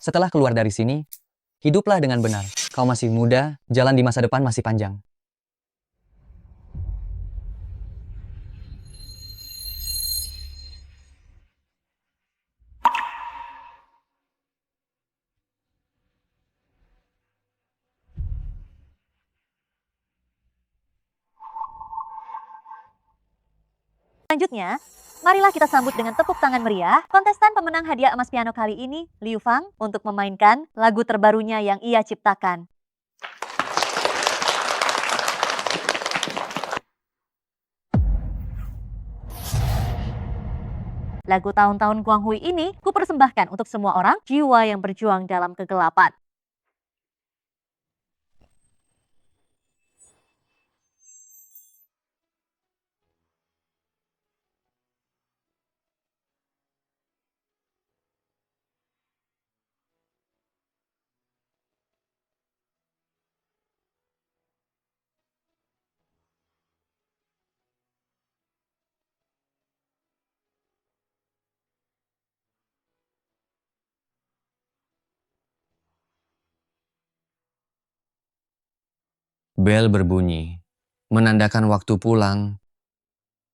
Setelah keluar dari sini, hiduplah dengan benar. Kau masih muda, jalan di masa depan masih panjang. Selanjutnya, marilah kita sambut dengan tepuk tangan meriah kontestan pemenang hadiah emas piano kali ini, Liu Fang, untuk memainkan lagu terbarunya yang ia ciptakan. Lagu tahun-tahun Guanghui ini kupersembahkan untuk semua orang jiwa yang berjuang dalam kegelapan. Bel berbunyi, menandakan waktu pulang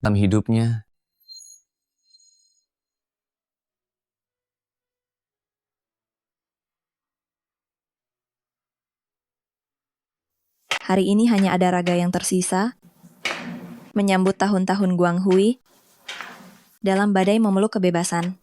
dalam hidupnya. Hari ini hanya ada raga yang tersisa, menyambut tahun-tahun Guanghui, dalam badai memeluk kebebasan.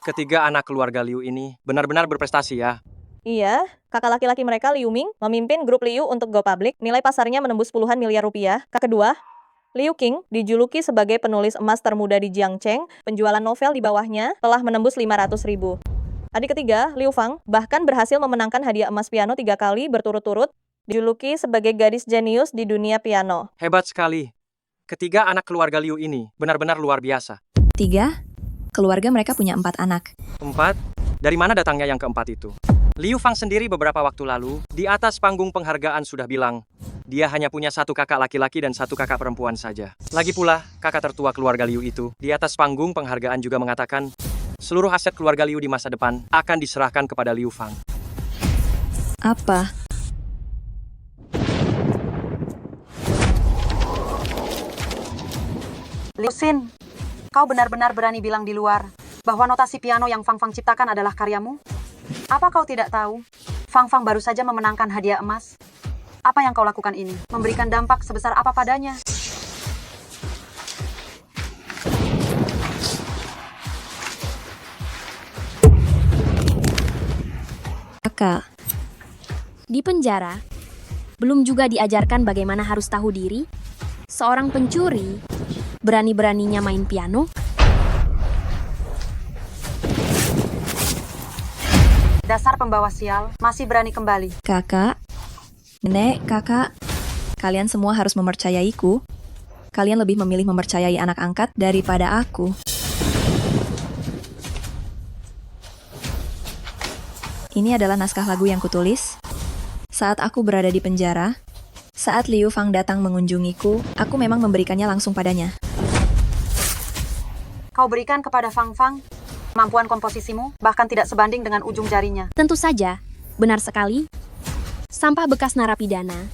Ketiga anak keluarga Liu ini benar-benar berprestasi ya. Iya, kakak laki-laki mereka Liu Ming memimpin grup Liu untuk go public, nilai pasarnya menembus puluhan miliar rupiah. Kakak kedua, Liu Qing, dijuluki sebagai penulis emas termuda di Jiangcheng, penjualan novel di bawahnya telah menembus 500.000. Adik ketiga, Liu Fang, bahkan berhasil memenangkan hadiah emas piano 3 kali berturut-turut, dijuluki sebagai gadis jenius di dunia piano. Hebat sekali. Ketiga anak keluarga Liu ini benar-benar luar biasa. 3. Keluarga mereka punya 4 anak. 4. Dari mana datangnya yang keempat itu? Liu Fang sendiri beberapa waktu lalu, di atas panggung penghargaan sudah bilang, dia hanya punya 1 kakak laki-laki dan 1 kakak perempuan saja. Lagi pula, kakak tertua keluarga Liu itu, di atas panggung penghargaan juga mengatakan, seluruh aset keluarga Liu di masa depan akan diserahkan kepada Liu Fang. Apa? Liu Xin, kau benar-benar berani bilang di luar bahwa notasi piano yang Fang Fang ciptakan adalah karyamu? Apa kau tidak tahu? Fang Fang baru saja memenangkan hadiah emas. Apa yang kau lakukan ini memberikan dampak sebesar apa padanya? Kakak. Di penjara, belum juga diajarkan bagaimana harus tahu diri. Seorang pencuri, berani-beraninya main piano. Dasar pembawa sial, masih berani kembali. Kakak. Nenek, kakak. Kalian semua harus mempercayaiku. Kalian lebih memilih mempercayai anak angkat daripada aku. Ini adalah naskah lagu yang kutulis. Saat aku berada di penjara, saat Liu Fang datang mengunjungiku, aku memang memberikannya langsung padanya. Kau berikan kepada Fang Fang. Kemampuan komposisimu bahkan tidak sebanding dengan ujung jarinya. Tentu saja, benar sekali. Sampah bekas narapidana.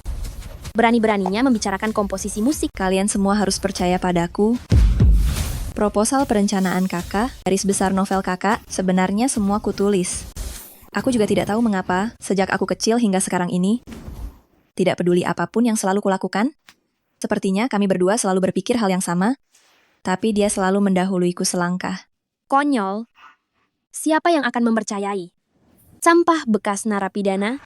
Berani-beraninya membicarakan komposisi musik. Kalian semua harus percaya padaku. Proposal perencanaan kakak, garis besar novel kakak, sebenarnya semua kutulis. Aku juga tidak tahu mengapa, sejak aku kecil hingga sekarang ini, tidak peduli apapun yang selalu kulakukan. Sepertinya kami berdua selalu berpikir hal yang sama, tapi dia selalu mendahuluiku selangkah. Konyol. Siapa yang akan mempercayai? Sampah bekas narapidana?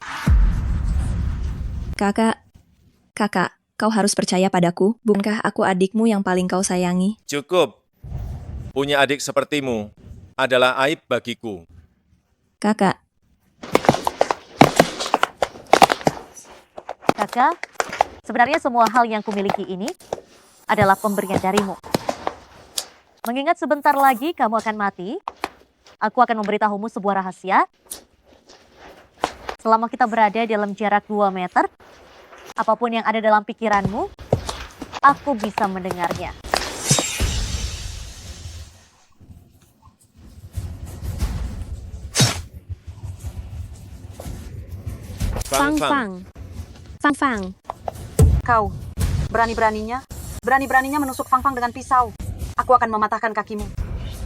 Kakak, kau harus percaya padaku. Bukankah aku adikmu yang paling kau sayangi? Cukup. Punya adik sepertimu adalah aib bagiku. Kakak, Kakak, sebenarnya semua hal yang kumiliki ini adalah pemberian darimu. Mengingat sebentar lagi kamu akan mati, aku akan memberitahumu sebuah rahasia. Selama kita berada dalam jarak 2 meter, apapun yang ada dalam pikiranmu, aku bisa mendengarnya. Fang Fang. Fang Fang. Kau, berani-beraninya menusuk Fang Fang dengan pisau. Aku akan mematahkan kakimu.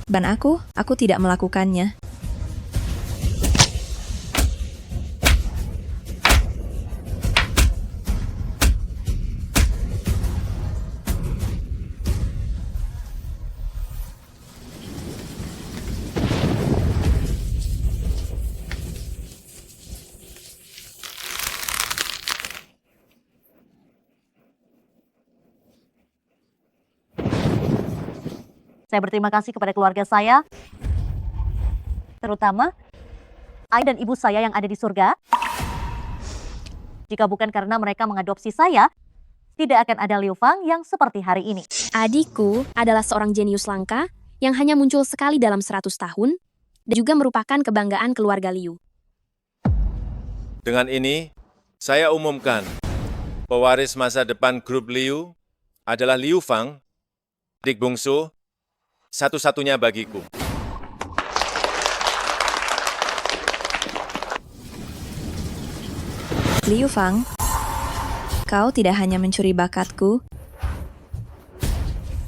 Dan aku tidak melakukannya. Saya berterima kasih kepada keluarga saya, terutama ayah dan ibu saya yang ada di surga. Jika bukan karena mereka mengadopsi saya, tidak akan ada Liu Fang yang seperti hari ini. Adikku adalah seorang jenius langka yang hanya muncul sekali dalam 100 tahun dan juga merupakan kebanggaan keluarga Liu. Dengan ini, saya umumkan, pewaris masa depan grup Liu adalah Liu Fang, adik bungsu, satu-satunya bagiku. Liu Fang, kau tidak hanya mencuri bakatku,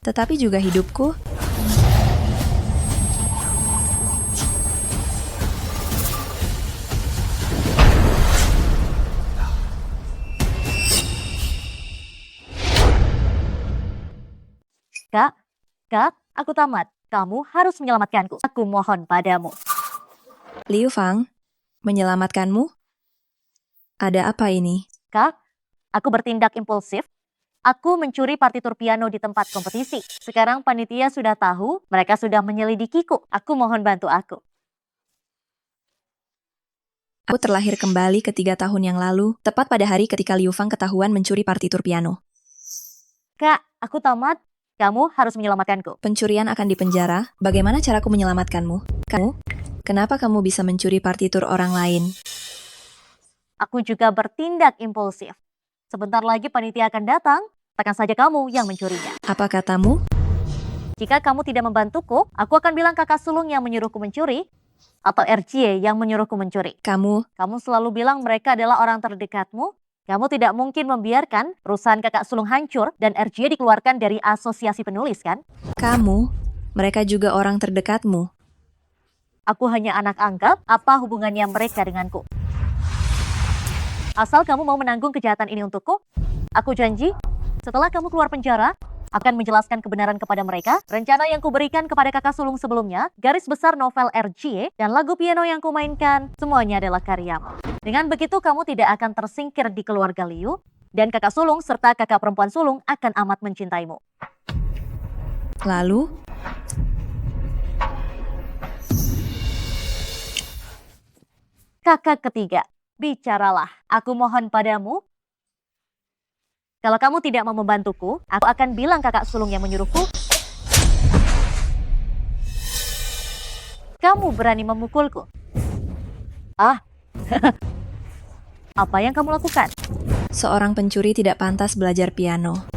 tetapi juga hidupku. Kak, aku tamat. Kamu harus menyelamatkanku. Aku mohon padamu. Liu Fang, menyelamatkanmu? Ada apa ini? Kak, aku bertindak impulsif. Aku mencuri partitur piano di tempat kompetisi. Sekarang panitia sudah tahu, mereka sudah menyelidikiku. Aku mohon bantu aku. Aku terlahir kembali ke 3 tahun yang lalu, tepat pada hari ketika Liu Fang ketahuan mencuri partitur piano. Kak, aku tamat. Kamu harus menyelamatkanku. Pencurian akan dipenjara. Bagaimana caraku menyelamatkanmu? Kenapa kamu bisa mencuri partitur orang lain? Aku juga bertindak impulsif. Sebentar lagi panitia akan datang, takkan saja kamu yang mencurinya. Apa katamu? Jika kamu tidak membantuku, aku akan bilang kakak sulung yang menyuruhku mencuri, atau RJ yang menyuruhku mencuri. Kamu selalu bilang mereka adalah orang terdekatmu. Kamu tidak mungkin membiarkan perusahaan kakak sulung hancur dan RJ dikeluarkan dari asosiasi penulis, kan? Mereka juga orang terdekatmu. Aku hanya anak angkat, apa hubungannya mereka denganku? Asal kamu mau menanggung kejahatan ini untukku, aku janji, setelah kamu keluar penjara, akan menjelaskan kebenaran kepada mereka. Rencana yang kuberikan kepada kakak sulung sebelumnya, garis besar novel RJ, dan lagu piano yang kumainkan, semuanya adalah karyamu. Dengan begitu kamu tidak akan tersingkir di keluarga Liu, dan kakak sulung serta kakak perempuan sulung akan amat mencintaimu. Lalu, Kakak ketiga, bicaralah. Aku mohon padamu. Kalau kamu tidak mau membantuku, aku akan bilang kakak sulung yang menyuruhku. Kamu berani memukulku. Apa yang kamu lakukan? seorang pencuri tidak pantas belajar piano.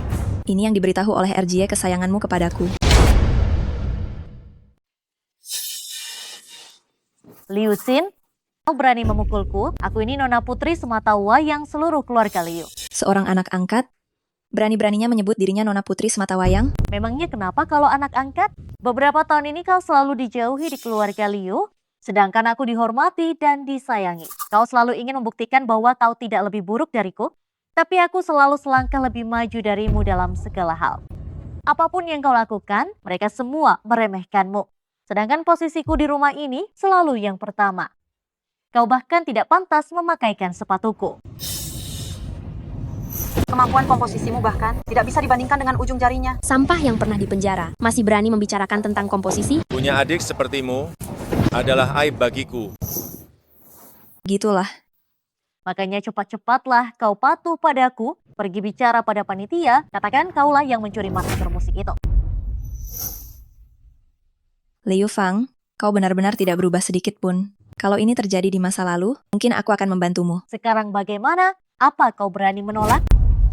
Ini yang diberitahu oleh RJ kesayanganmu kepadaku. Liu Xin, kau berani memukulku? Aku ini Nona Putri semata wayang seluruh keluarga Liu. Seorang anak angkat, berani-beraninya menyebut dirinya Nona Putri Sematawayang? Memangnya kenapa kalau anak angkat? Beberapa tahun ini kau selalu dijauhi di keluarga Liu, sedangkan aku dihormati dan disayangi. Kau selalu ingin membuktikan bahwa kau tidak lebih buruk dariku, tapi aku selalu selangkah lebih maju darimu dalam segala hal. Apapun yang kau lakukan, mereka semua meremehkanmu. Sedangkan posisiku di rumah ini selalu yang pertama. Kau bahkan tidak pantas memakaikan sepatuku. Kemampuan komposisimu bahkan tidak bisa dibandingkan dengan ujung jarinya. Sampah yang pernah dipenjara, masih berani membicarakan tentang komposisi? Punya adik sepertimu adalah aib bagiku. Gitulah. Makanya cepat-cepatlah kau patuh padaku, pergi bicara pada panitia, katakan kaulah yang mencuri master musik itu. Liu Fang, kau benar-benar tidak berubah sedikit pun. Kalau ini terjadi di masa lalu, mungkin aku akan membantumu. Sekarang bagaimana? Apa kau berani menolak?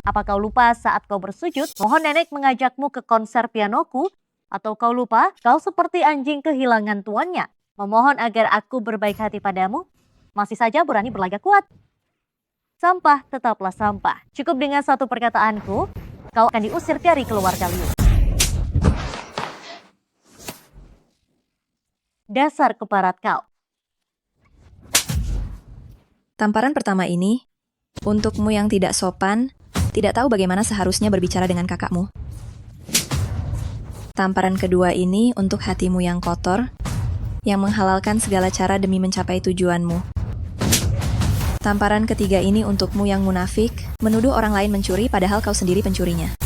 Apa kau lupa saat kau bersujud? Mohon nenek mengajakmu ke konser pianoku? Atau kau lupa kau seperti anjing kehilangan tuannya? Memohon agar aku berbaik hati padamu? Masih saja berani berlagak kuat. Sampah tetaplah sampah. Cukup dengan satu perkataanku, kau akan diusir dari keluarga Liu. Dasar keparat kau. Tamparan pertama ini, untukmu yang tidak sopan, tidak tahu bagaimana seharusnya berbicara dengan kakakmu. Tamparan kedua ini untuk hatimu yang kotor, yang menghalalkan segala cara demi mencapai tujuanmu. Tamparan ketiga ini untukmu yang munafik, menuduh orang lain mencuri padahal kau sendiri pencurinya.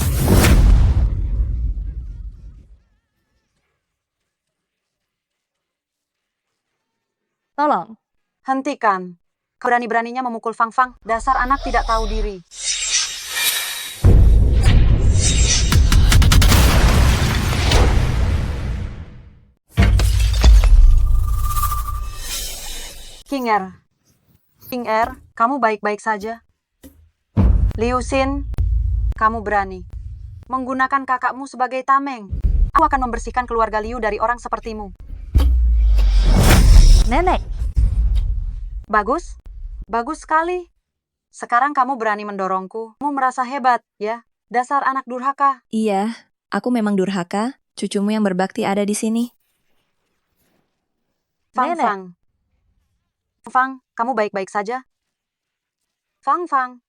Tolong, Hentikan. Kau berani-beraninya memukul Fang Fang. Dasar anak tidak tahu diri. King Er, kamu baik-baik saja. Liu Xin, kamu berani menggunakan kakakmu sebagai tameng. Aku akan membersihkan keluarga Liu dari orang sepertimu. nenek. Bagus, bagus sekali. Sekarang kamu berani mendorongku. Kamu merasa hebat, ya? Dasar anak durhaka. Iya, aku memang durhaka. Cucumu yang berbakti ada di sini. Fang Nenek. Fang. Fang, kamu baik-baik saja? Fang Fang.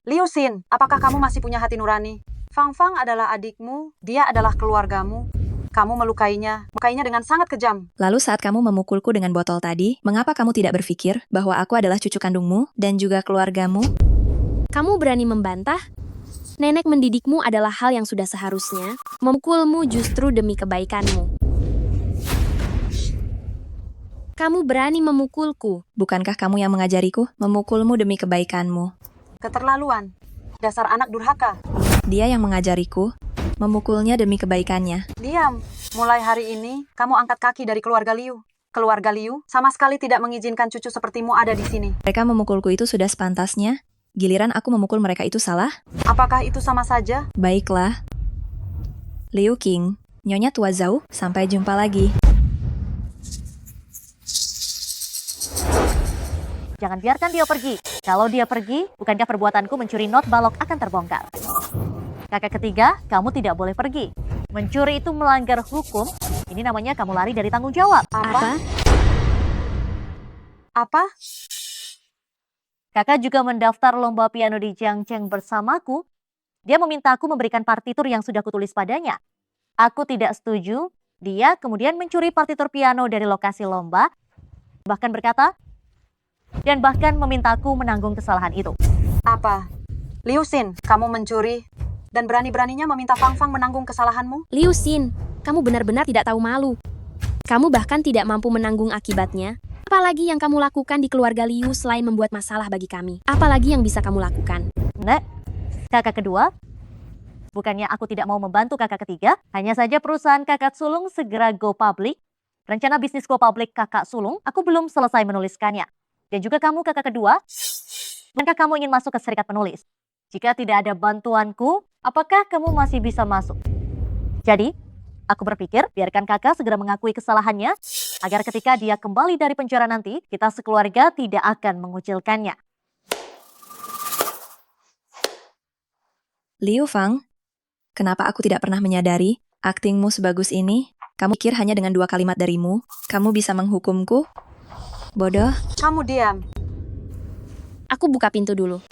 Liu Xin, apakah kamu masih punya hati nurani? Fang Fang adalah adikmu, dia adalah keluargamu. Kamu melukainya dengan sangat kejam. Lalu saat kamu memukulku dengan botol tadi, mengapa kamu tidak berpikir bahwa aku adalah cucu kandungmu dan juga keluargamu? Kamu berani membantah? Nenek mendidikmu adalah hal yang sudah seharusnya. Memukulmu justru demi kebaikanmu. Kamu berani memukulku. Bukankah kamu yang mengajariku memukulmu demi kebaikanmu? Keterlaluan. Dasar anak durhaka. Dia yang mengajariku memukulnya demi kebaikannya. Diam. Mulai hari ini, kamu angkat kaki dari keluarga Liu. Keluarga Liu sama sekali tidak mengizinkan cucu sepertimu ada di sini. Mereka memukulku itu sudah sepantasnya. Giliran aku memukul mereka itu salah? Apakah itu sama saja? Baiklah. Liu King, Nyonya Tua Zhao, sampai jumpa lagi. Jangan biarkan dia pergi. Kalau dia pergi, bukankah perbuatanku mencuri not balok akan terbongkar? Kakak ketiga, kamu tidak boleh pergi. Mencuri itu melanggar hukum. Ini namanya kamu lari dari tanggung jawab. Apa? Apa? Kakak juga mendaftar lomba piano di Jiangcheng bersamaku. Dia meminta aku memberikan partitur yang sudah kutulis padanya. Aku tidak setuju. Dia kemudian mencuri partitur piano dari lokasi lomba. Bahkan berkata, dan bahkan memintaku menanggung kesalahan itu. Apa? Liu Xin, kamu mencuri dan berani-beraninya meminta Fang Fang menanggung kesalahanmu? Liu Xin, kamu benar-benar tidak tahu malu. Kamu bahkan tidak mampu menanggung akibatnya. Apalagi yang kamu lakukan di keluarga Liu selain membuat masalah bagi kami? Apalagi yang bisa kamu lakukan? Nek, kakak kedua, bukannya aku tidak mau membantu kakak ketiga, hanya saja perusahaan kakak sulung segera go public. Rencana bisnis go public kakak sulung, aku belum selesai menuliskannya. Dan juga kamu kakak kedua, maka kamu ingin masuk ke serikat penulis. Jika tidak ada bantuanku, apakah kamu masih bisa masuk? Jadi, aku berpikir biarkan kakak segera mengakui kesalahannya, agar ketika dia kembali dari penjara nanti, kita sekeluarga tidak akan mengucilkannya. Liu Fang, kenapa aku tidak pernah menyadari aktingmu sebagus ini? Kamu pikir hanya dengan 2 kalimat darimu, kamu bisa menghukumku? Bodoh. Kamu diam. Aku buka pintu dulu.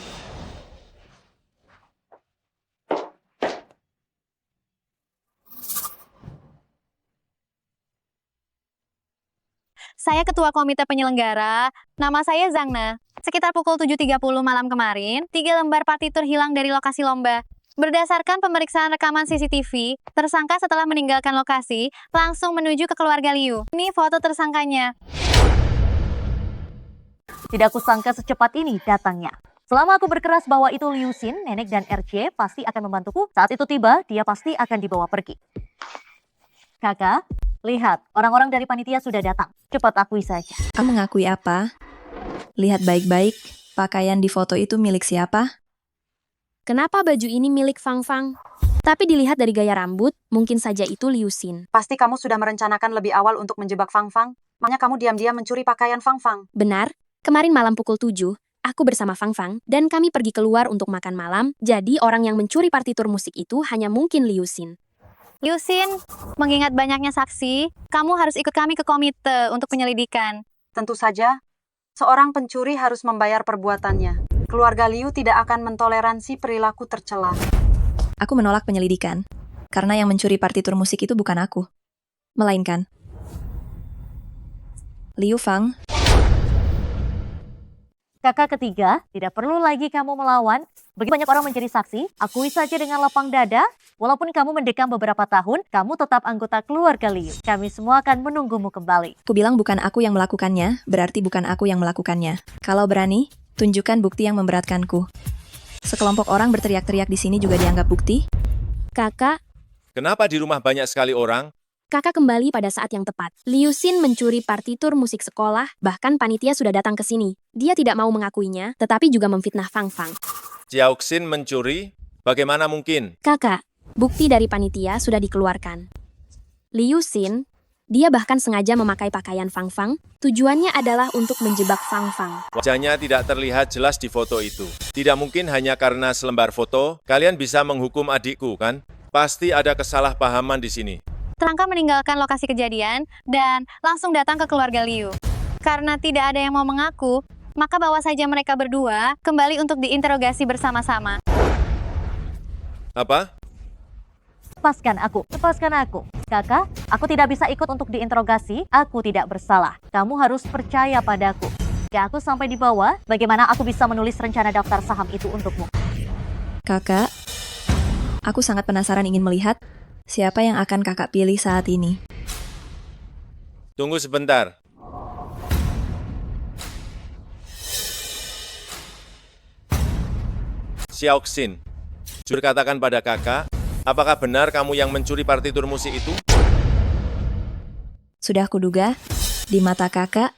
Saya Ketua Komite Penyelenggara, nama saya Zangna. Sekitar pukul 7.30 malam kemarin, 3 lembar partitur hilang dari lokasi lomba. Berdasarkan pemeriksaan rekaman CCTV, tersangka setelah meninggalkan lokasi, langsung menuju ke keluarga Liu. Ini foto tersangkanya. Tidak kusangka secepat ini datangnya. Selama aku berkeras bahwa itu Liu Xin, Nenek dan RJ pasti akan membantuku. Saat itu tiba, dia pasti akan dibawa pergi. Kakak, Lihat, orang-orang dari panitia sudah datang. Cepat akui saja. Kamu mengakui apa? Lihat baik-baik, pakaian di foto itu milik siapa? Kenapa baju ini milik Fang Fang? Tapi dilihat dari gaya rambut, mungkin saja itu Liu Xin. Pasti kamu sudah merencanakan lebih awal untuk menjebak Fang Fang. Makanya kamu diam-diam mencuri pakaian Fang Fang. Benar, kemarin malam pukul 7, aku bersama Fang Fang, dan kami pergi keluar untuk makan malam, jadi orang yang mencuri partitur musik itu hanya mungkin Liu Xin. Liu Xin, mengingat banyaknya saksi, kamu harus ikut kami ke komite untuk penyelidikan. Tentu saja, seorang pencuri harus membayar perbuatannya. Keluarga Liu tidak akan mentoleransi perilaku tercela. Aku menolak penyelidikan, karena yang mencuri partitur musik itu bukan aku, melainkan Liu Fang. Kakak ketiga, tidak perlu lagi kamu melawan. Begitu banyak orang menjadi saksi, akui saja dengan lapang dada. Walaupun kamu mendekam beberapa tahun, kamu tetap anggota keluarga Liu. Kami semua akan menunggumu kembali. Aku bilang bukan aku yang melakukannya, berarti bukan aku yang melakukannya. Kalau berani, tunjukkan bukti yang memberatkanku. Sekelompok orang berteriak-teriak di sini juga dianggap bukti. Kakak, Kenapa di rumah banyak sekali orang? kakak kembali pada saat yang tepat. Liu Xin mencuri partitur musik sekolah, bahkan panitia sudah datang ke sini. Dia tidak mau mengakuinya, tetapi juga memfitnah Fang Fang. Xiaoxin mencuri? Bagaimana mungkin? Kakak, bukti dari panitia sudah dikeluarkan. Liu Xin, dia bahkan sengaja memakai pakaian Fang Fang. Tujuannya adalah untuk menjebak Fang Fang. Wajahnya tidak terlihat jelas di foto itu. Tidak mungkin hanya karena selembar foto, kalian bisa menghukum adikku, kan? Pasti ada kesalahpahaman di sini. Tersangka meninggalkan lokasi kejadian dan langsung datang ke keluarga Liu. Karena tidak ada yang mau mengaku, maka bawa saja mereka berdua kembali untuk diinterogasi bersama-sama. Apa? Lepaskan aku. Kakak, aku tidak bisa ikut untuk diinterogasi, aku tidak bersalah. Kamu harus percaya padaku. Jika aku sampai di bawah, bagaimana aku bisa menulis rencana daftar saham itu untukmu? Kakak, aku sangat penasaran ingin melihat siapa yang akan kakak pilih saat ini. Tunggu sebentar. Xiaoxin, jujur katakan pada kakak, apakah benar kamu yang mencuri partitur musik itu? Sudah kuduga, di mata kakak,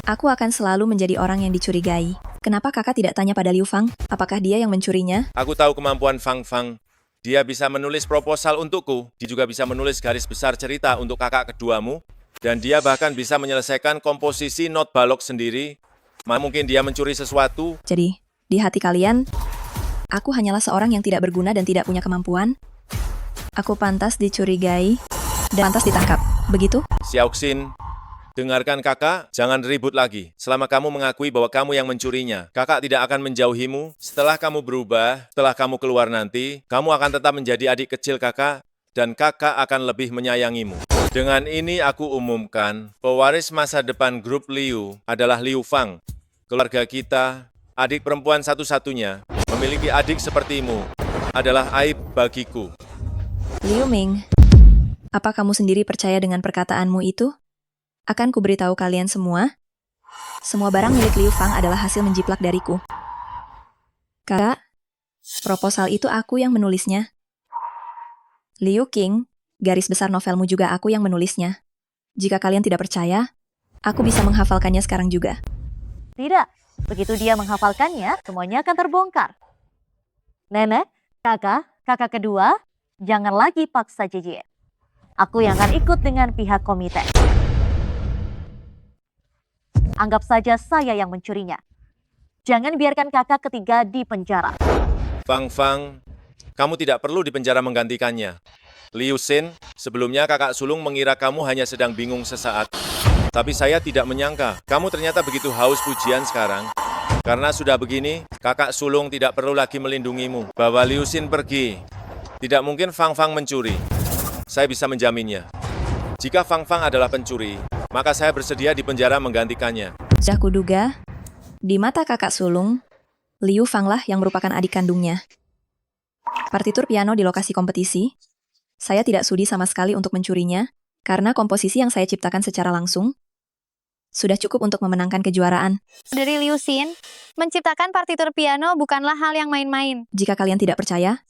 aku akan selalu menjadi orang yang dicurigai. Kenapa kakak tidak tanya pada Liu Fang, apakah dia yang mencurinya? Aku tahu kemampuan Fang Fang. Dia bisa menulis proposal untukku. Dia juga bisa menulis garis besar cerita untuk kakak keduamu. Dan dia bahkan bisa menyelesaikan komposisi not balok sendiri. Mana mungkin dia mencuri sesuatu? Jadi, di hati kalian, aku hanyalah seorang yang tidak berguna dan tidak punya kemampuan. Aku pantas dicurigai dan pantas ditangkap. Begitu? Xiaoxin, dengarkan kakak, jangan ribut lagi. Selama kamu mengakui bahwa kamu yang mencurinya, kakak tidak akan menjauhimu. Setelah kamu berubah, setelah kamu keluar nanti, kamu akan tetap menjadi adik kecil kakak, dan kakak akan lebih menyayangimu. Dengan ini aku umumkan, pewaris masa depan grup Liu adalah Liu Fang. Keluarga kita, adik perempuan satu-satunya, memiliki adik sepertimu, adalah aib bagiku. Liu Ming, apa kamu sendiri percaya dengan perkataanmu itu? Akan kuberitahu kalian semua barang milik Liu Fang adalah hasil menjiplak dariku. Kakak, proposal itu aku yang menulisnya. Liu King, garis besar novelmu juga aku yang menulisnya. Jika kalian tidak percaya, aku bisa menghafalkannya sekarang juga. Tidak, begitu dia menghafalkannya, semuanya akan terbongkar. Nenek, kakak kedua, jangan lagi paksa Jijie. Aku yang akan ikut dengan pihak komite. Anggap saja saya yang mencurinya. Jangan biarkan kakak ketiga di penjara. Fang Fang, kamu tidak perlu di penjara menggantikannya. Liu Xin, sebelumnya kakak sulung mengira kamu hanya sedang bingung sesaat. Tapi saya tidak menyangka, kamu ternyata begitu haus pujian sekarang. Karena sudah begini, kakak sulung tidak perlu lagi melindungimu. Bawa Liu Xin pergi. Tidak mungkin Fang Fang mencuri. Saya bisa menjaminnya. Jika Fang Fang adalah pencuri, maka saya bersedia di penjara menggantikannya. Sudah kuduga, di mata kakak sulung, Liu Fang lah yang merupakan adik kandungnya. Partitur piano di lokasi kompetisi, saya tidak sudi sama sekali untuk mencurinya, karena komposisi yang saya ciptakan secara langsung sudah cukup untuk memenangkan kejuaraan. Dari Liu Xin, menciptakan partitur piano bukanlah hal yang main-main. Jika kalian tidak percaya,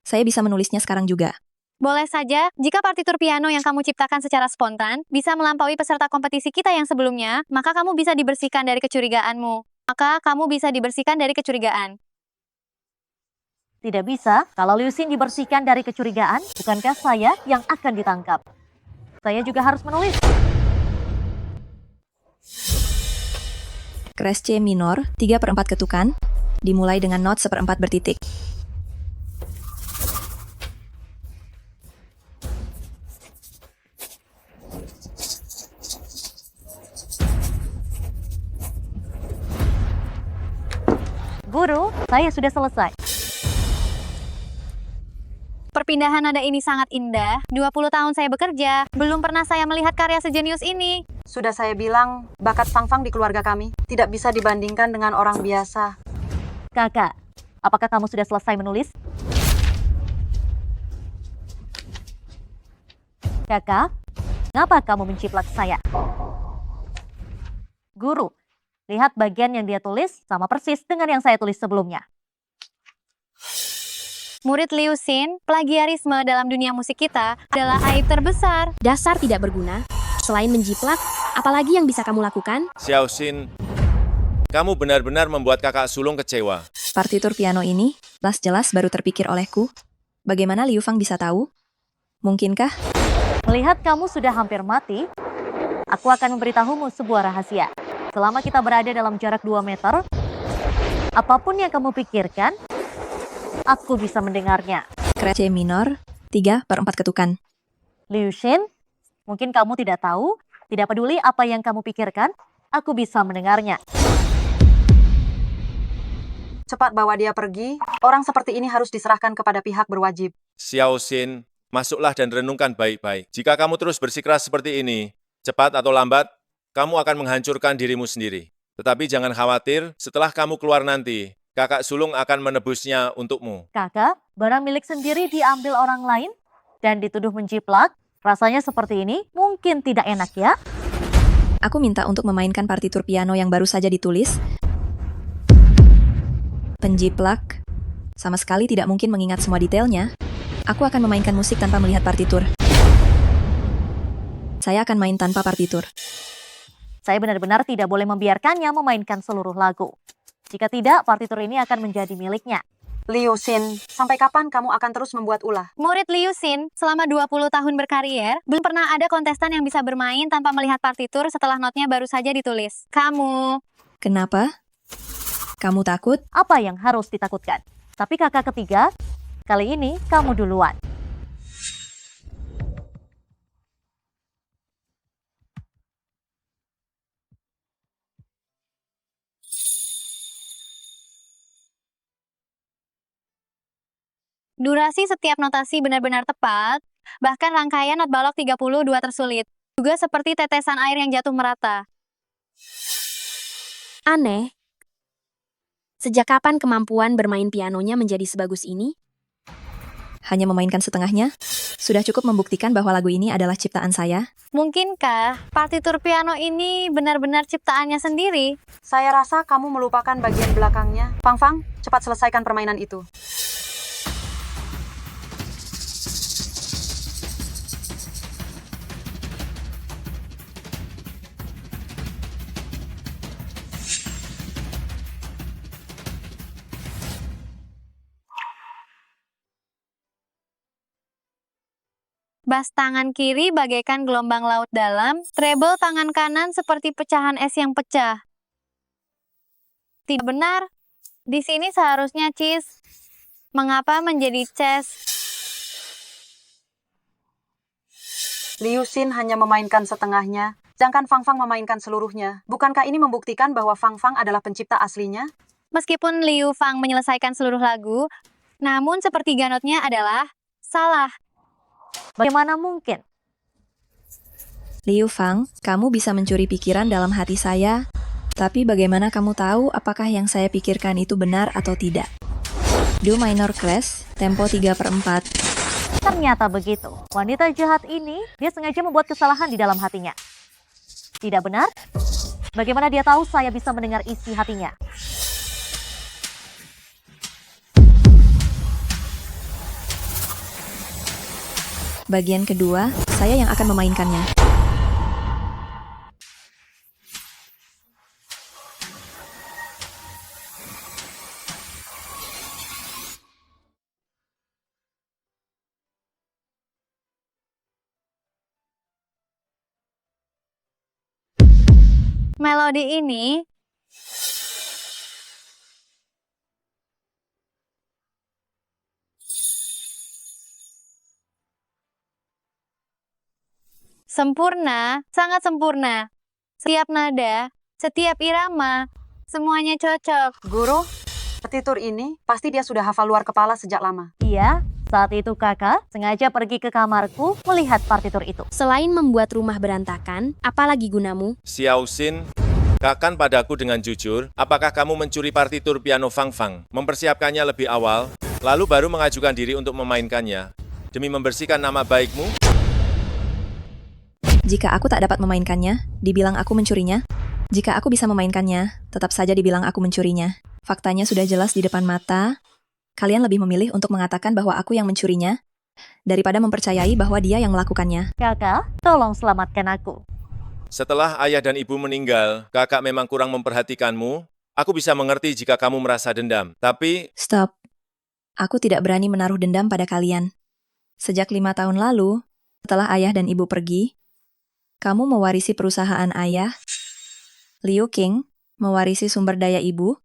saya bisa menulisnya sekarang juga. Boleh saja, jika partitur piano yang kamu ciptakan secara spontan bisa melampaui peserta kompetisi kita yang sebelumnya, maka kamu bisa dibersihkan dari kecurigaanmu. Tidak bisa, kalau Liu Xin dibersihkan dari kecurigaan, bukankah saya yang akan ditangkap? Saya juga harus menulis. Crash C minor, 3/4 ketukan, dimulai dengan not 1/4 bertitik. Guru, saya sudah selesai. Perpindahan nada ini sangat indah. 20 tahun saya bekerja, belum pernah saya melihat karya sejenius ini. Sudah saya bilang, bakat Fang Fang di keluarga kami tidak bisa dibandingkan dengan orang biasa. Kakak, apakah kamu sudah selesai menulis? Kakak, ngapa kamu menciplak saya? Guru, lihat bagian yang dia tulis sama persis dengan yang saya tulis sebelumnya. Murid Liu Xin, plagiarisme dalam dunia musik kita adalah aib terbesar. Dasar tidak berguna. Selain menjiplak, apalagi yang bisa kamu lakukan? Xiao Xin, kamu benar-benar membuat kakak sulung kecewa. Partitur piano ini, jelas baru terpikir olehku. Bagaimana Liu Fang bisa tahu? Mungkinkah? Melihat kamu sudah hampir mati, aku akan memberitahumu sebuah rahasia. Selama kita berada dalam jarak 2 meter, apapun yang kamu pikirkan, aku bisa mendengarnya. Crash C minor, 3/4 ketukan. Liu Xin, mungkin kamu tidak tahu, tidak peduli apa yang kamu pikirkan, aku bisa mendengarnya. Cepat bawa dia pergi, orang seperti ini harus diserahkan kepada pihak berwajib. Xiao Xin, masuklah dan renungkan baik-baik. Jika kamu terus bersikeras seperti ini, cepat atau lambat, kamu akan menghancurkan dirimu sendiri. Tetapi jangan khawatir, setelah kamu keluar nanti, kakak sulung akan menebusnya untukmu. Kakak, barang milik sendiri diambil orang lain dan dituduh menjiplak, rasanya seperti ini mungkin tidak enak ya? Aku minta untuk memainkan partitur piano yang baru saja ditulis. Penjiplak. Sama sekali tidak mungkin mengingat semua detailnya. Aku akan memainkan musik tanpa melihat partitur. Saya akan main tanpa partitur. Saya benar-benar tidak boleh membiarkannya memainkan seluruh lagu. Jika tidak, partitur ini akan menjadi miliknya. Liu Xin, sampai kapan kamu akan terus membuat ulah? Murid Liu Xin, selama 20 tahun berkarier, belum pernah ada kontestan yang bisa bermain tanpa melihat partitur setelah notnya baru saja ditulis. Kamu. Kenapa? Kamu takut? Apa yang harus ditakutkan? Tapi kakak ketiga, kali ini kamu duluan. Durasi setiap notasi benar-benar tepat, bahkan rangkaian not balok 32 tersulit. Juga seperti tetesan air yang jatuh merata. Aneh. Sejak kapan kemampuan bermain pianonya menjadi sebagus ini? Hanya memainkan setengahnya? Sudah cukup membuktikan bahwa lagu ini adalah ciptaan saya? Mungkinkah partitur piano ini benar-benar ciptaannya sendiri? Saya rasa kamu melupakan bagian belakangnya. Fang Fang, cepat selesaikan permainan itu. Bass tangan kiri bagaikan gelombang laut dalam, treble tangan kanan seperti pecahan es yang pecah. Tidak benar. Di sini seharusnya cheese. Mengapa menjadi chess? Liu Xin hanya memainkan setengahnya, sedangkan Fang Fang memainkan seluruhnya. Bukankah ini membuktikan bahwa Fang Fang adalah pencipta aslinya? Meskipun Liu Fang menyelesaikan seluruh lagu, namun sepertiga notnya adalah salah. Bagaimana mungkin? Liu Fang, kamu bisa mencuri pikiran dalam hati saya, tapi bagaimana kamu tahu apakah yang saya pikirkan itu benar atau tidak? Do minor crash, tempo 3/4. Ternyata begitu. Wanita jahat ini, dia sengaja membuat kesalahan di dalam hatinya. Tidak benar? Bagaimana dia tahu saya bisa mendengar isi hatinya? Bagian kedua, saya yang akan memainkannya. Melodi ini sempurna, sangat sempurna. Setiap nada, setiap irama, semuanya cocok. Guru, petitur ini pasti dia sudah hafal luar kepala sejak lama. Iya, saat itu kakak sengaja pergi ke kamarku melihat partitur itu. Selain membuat rumah berantakan, apalagi gunamu? Xiao Xin, katakan padaku dengan jujur, apakah kamu mencuri partitur piano Fang Fang, mempersiapkannya lebih awal, lalu baru mengajukan diri untuk memainkannya, demi membersihkan nama baikmu? Jika aku tak dapat memainkannya, dibilang aku mencurinya. Jika aku bisa memainkannya, tetap saja dibilang aku mencurinya. Faktanya sudah jelas di depan mata. Kalian lebih memilih untuk mengatakan bahwa aku yang mencurinya, daripada mempercayai bahwa dia yang melakukannya. Kakak, tolong selamatkan aku. Setelah ayah dan ibu meninggal, kakak memang kurang memperhatikanmu. Aku bisa mengerti jika kamu merasa dendam, tapi Stop. Aku tidak berani menaruh dendam pada kalian. Sejak 5 tahun lalu, setelah ayah dan ibu pergi, kamu mewarisi perusahaan ayah, Liu Qing mewarisi sumber daya ibu,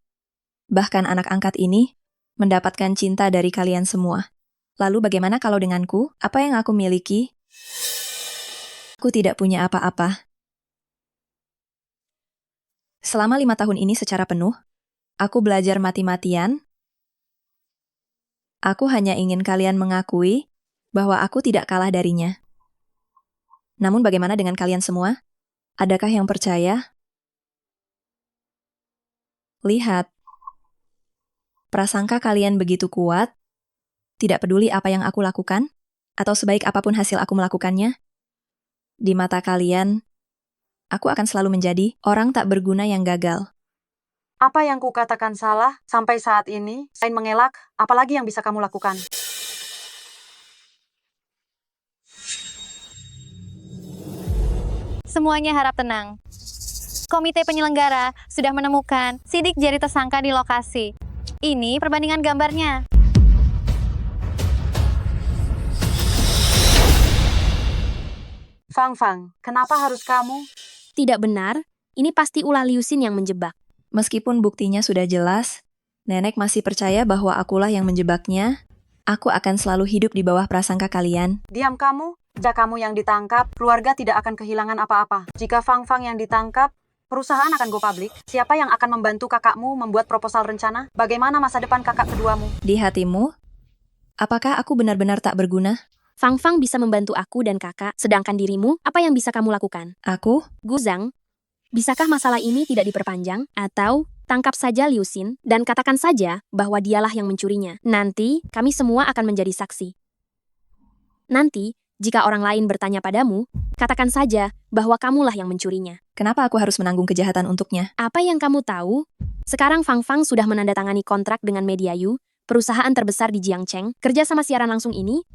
bahkan anak angkat ini mendapatkan cinta dari kalian semua. Lalu bagaimana kalau denganku? Apa yang aku miliki? Aku tidak punya apa-apa. Selama 5 tahun ini secara penuh, aku belajar mati-matian. Aku hanya ingin kalian mengakui bahwa aku tidak kalah darinya. Namun bagaimana dengan kalian semua? Adakah yang percaya? Lihat. Prasangka kalian begitu kuat, tidak peduli apa yang aku lakukan, atau sebaik apapun hasil aku melakukannya. Di mata kalian, aku akan selalu menjadi orang tak berguna yang gagal. Apa yang kukatakan salah sampai saat ini? Selain mengelak, apalagi yang bisa kamu lakukan? Semuanya harap tenang. Komite penyelenggara sudah menemukan sidik jari tersangka di lokasi. Ini perbandingan gambarnya. Fang Fang, kenapa harus kamu? Tidak benar, ini pasti ulah Liu Xin yang menjebak. Meskipun buktinya sudah jelas, nenek masih percaya bahwa akulah yang menjebaknya. Aku akan selalu hidup di bawah prasangka kalian. Diam kamu. Jika kamu yang ditangkap, keluarga tidak akan kehilangan apa-apa. Jika Fang Fang yang ditangkap, perusahaan akan go public. Siapa yang akan membantu kakakmu membuat proposal rencana? Bagaimana masa depan kakak keduamu? Di hatimu, apakah aku benar-benar tak berguna? Fang Fang bisa membantu aku dan kakak, sedangkan dirimu, apa yang bisa kamu lakukan? Aku? Guzang, bisakah masalah ini tidak diperpanjang? Atau tangkap saja Liu Xin dan katakan saja bahwa dialah yang mencurinya. Nanti, kami semua akan menjadi saksi. Nanti, jika orang lain bertanya padamu, katakan saja bahwa kamulah yang mencurinya. Kenapa aku harus menanggung kejahatan untuknya? Apa yang kamu tahu? Sekarang Fang Fang sudah menandatangani kontrak dengan Mediayu, perusahaan terbesar di Jiangcheng, kerja sama siaran langsung ini.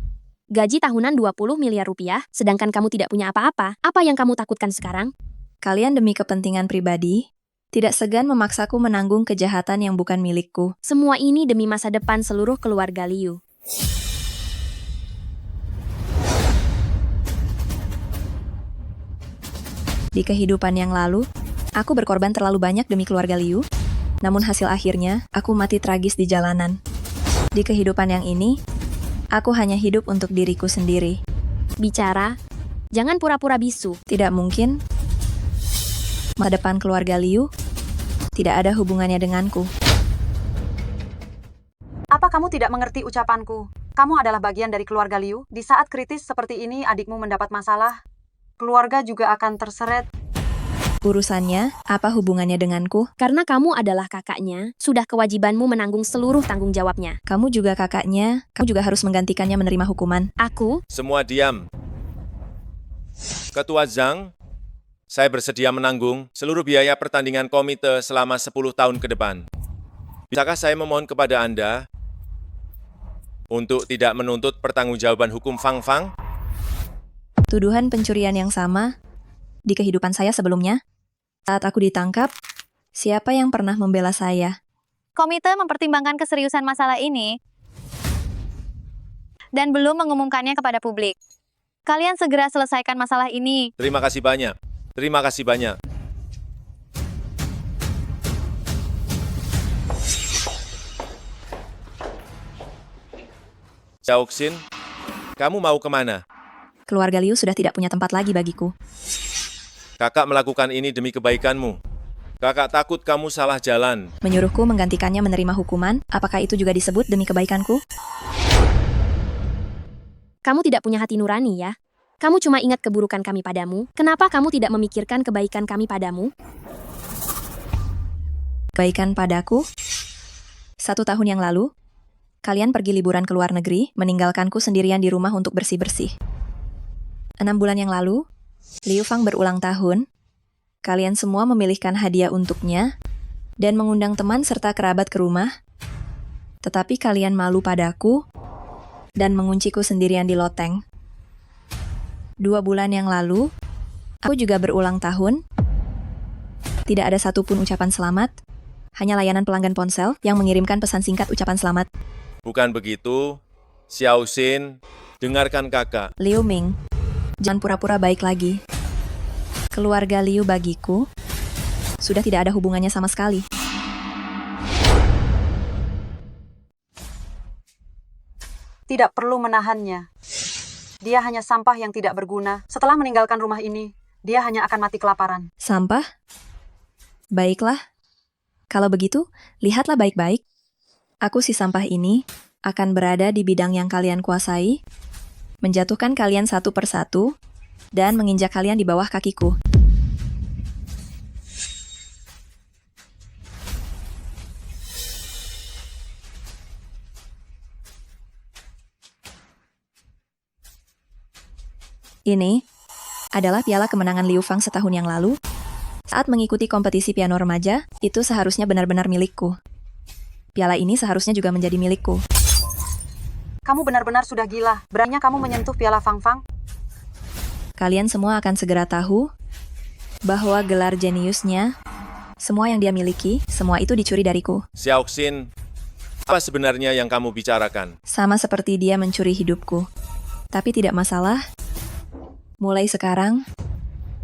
Gaji tahunan 20 miliar rupiah, sedangkan kamu tidak punya apa-apa. Apa yang kamu takutkan sekarang? Kalian demi kepentingan pribadi, tidak segan memaksaku menanggung kejahatan yang bukan milikku. Semua ini demi masa depan seluruh keluarga Liu. Di kehidupan yang lalu, aku berkorban terlalu banyak demi keluarga Liu, namun hasil akhirnya, aku mati tragis di jalanan. Di kehidupan yang ini, aku hanya hidup untuk diriku sendiri. Bicara, jangan pura-pura bisu. Tidak mungkin, masa depan keluarga Liu tidak ada hubungannya denganku. Apa kamu tidak mengerti ucapanku? Kamu adalah bagian dari keluarga Liu. Di saat kritis seperti ini adikmu mendapat masalah, keluarga juga akan terseret. Urusannya, apa hubungannya denganku? Karena kamu adalah kakaknya, sudah kewajibanmu menanggung seluruh tanggung jawabnya. Kamu juga kakaknya, kamu juga harus menggantikannya menerima hukuman. Aku, semua diam. Ketua Zhang, saya bersedia menanggung seluruh biaya pertandingan komite selama 10 tahun ke depan. Bisakah saya memohon kepada Anda untuk tidak menuntut pertanggungjawaban hukum Fang Fang? Tuduhan pencurian yang sama di kehidupan saya sebelumnya. Saat aku ditangkap, siapa yang pernah membela saya? Komite mempertimbangkan keseriusan masalah ini dan belum mengumumkannya kepada publik. Kalian segera selesaikan masalah ini. Terima kasih banyak. Terima kasih banyak. Xiaoxin, kamu mau kemana? Keluarga Liu sudah tidak punya tempat lagi bagiku. Kakak melakukan ini demi kebaikanmu. Kakak takut kamu salah jalan. Menyuruhku menggantikannya menerima hukuman, apakah itu juga disebut demi kebaikanku? Kamu tidak punya hati nurani ya? Kamu cuma ingat keburukan kami padamu. Kenapa kamu tidak memikirkan kebaikan kami padamu? Kebaikan padaku? 1 tahun yang lalu, kalian pergi liburan ke luar negeri, meninggalkanku sendirian di rumah untuk bersih-bersih. 6 bulan yang lalu, Liu Fang berulang tahun. Kalian semua memilihkan hadiah untuknya dan mengundang teman serta kerabat ke rumah. Tetapi kalian malu padaku dan mengunciku sendirian di loteng. 2 bulan yang lalu, aku juga berulang tahun. Tidak ada satupun ucapan selamat, hanya layanan pelanggan ponsel yang mengirimkan pesan singkat ucapan selamat. Bukan begitu, Xiaoxin, dengarkan kakak. Liu Ming, jangan pura-pura baik lagi. Keluarga Liu bagiku sudah tidak ada hubungannya sama sekali. Tidak perlu menahannya. Dia hanya sampah yang tidak berguna. Setelah meninggalkan rumah ini, dia hanya akan mati kelaparan. Sampah? Baiklah. Kalau begitu, lihatlah baik-baik. Aku si sampah ini akan berada di bidang yang kalian kuasai, menjatuhkan kalian satu persatu, dan menginjak kalian di bawah kakiku. Ini adalah piala kemenangan Liu Fang setahun yang lalu. Saat mengikuti kompetisi piano remaja, itu seharusnya benar-benar milikku. Piala ini seharusnya juga menjadi milikku. Kamu benar-benar sudah gila. Beraninya kamu menyentuh piala Fang Fang? Kalian semua akan segera tahu bahwa gelar jeniusnya, semua yang dia miliki, semua itu dicuri dariku. Xiaoxin, apa sebenarnya yang kamu bicarakan? Sama seperti dia mencuri hidupku. Tapi tidak masalah. Mulai sekarang,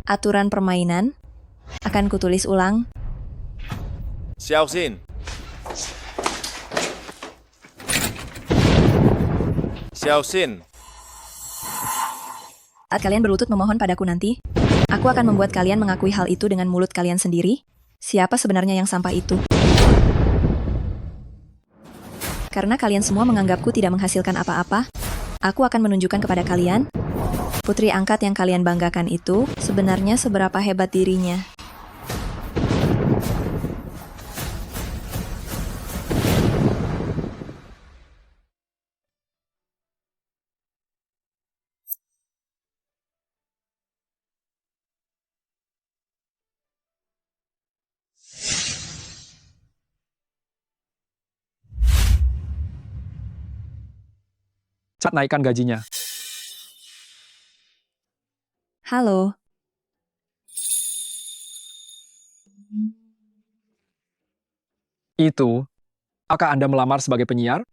aturan permainan akan kutulis ulang. Xiaoxin. Xiaoxin. Saat kalian berlutut memohon padaku nanti, aku akan membuat kalian mengakui hal itu dengan mulut kalian sendiri. Siapa sebenarnya yang sampah itu? Karena kalian semua menganggapku tidak menghasilkan apa-apa, aku akan menunjukkan kepada kalian, putri angkat yang kalian banggakan itu sebenarnya seberapa hebat dirinya. Cepat naikkan gajinya. Halo. Itu, apakah Anda melamar sebagai penyiar?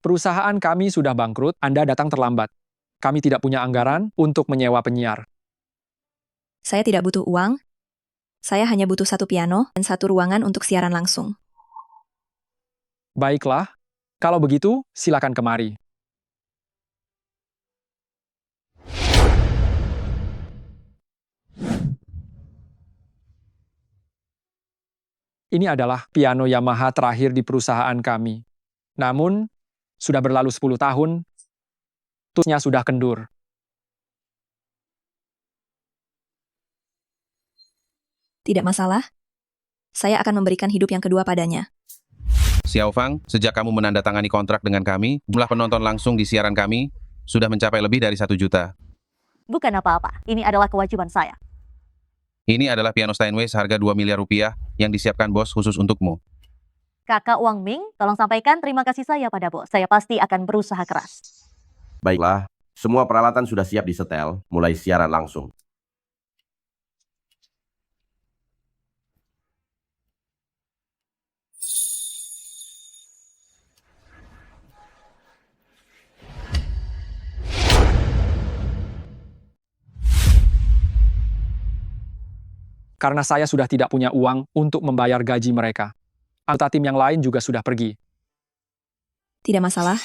Perusahaan kami sudah bangkrut, Anda datang terlambat. Kami tidak punya anggaran untuk menyewa penyiar. Saya tidak butuh uang. Saya hanya butuh 1 piano dan 1 ruangan untuk siaran langsung. Baiklah, kalau begitu, silakan kemari. Ini adalah piano Yamaha terakhir di perusahaan kami. Namun, sudah berlalu 10 tahun, tusnya sudah kendur. Tidak masalah. Saya akan memberikan hidup yang kedua padanya. Xiao Fang, sejak kamu menandatangani kontrak dengan kami, jumlah penonton langsung di siaran kami sudah mencapai lebih dari 1 juta. Bukan apa-apa, ini adalah kewajiban saya. Ini adalah piano Steinway seharga 2 miliar rupiah yang disiapkan bos khusus untukmu. Kakak Wang Ming, tolong sampaikan terima kasih saya pada bos. Saya pasti akan berusaha keras. Baiklah, Semua peralatan sudah siap disetel, mulai siaran langsung. Karena saya sudah tidak punya uang untuk membayar gaji mereka. Anggota tim yang lain juga sudah pergi. Tidak masalah.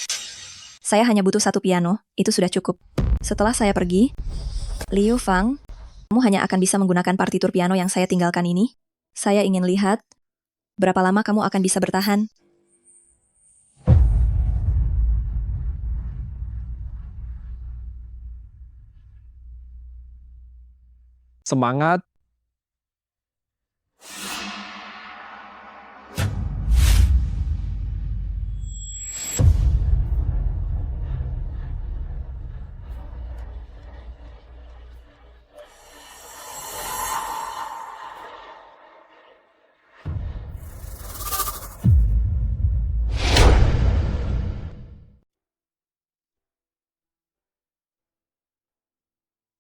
Saya hanya butuh satu piano, itu sudah cukup. Setelah saya pergi, Liu Fang, kamu hanya akan bisa menggunakan partitur piano yang saya tinggalkan ini. Saya ingin lihat berapa lama kamu akan bisa bertahan. Semangat.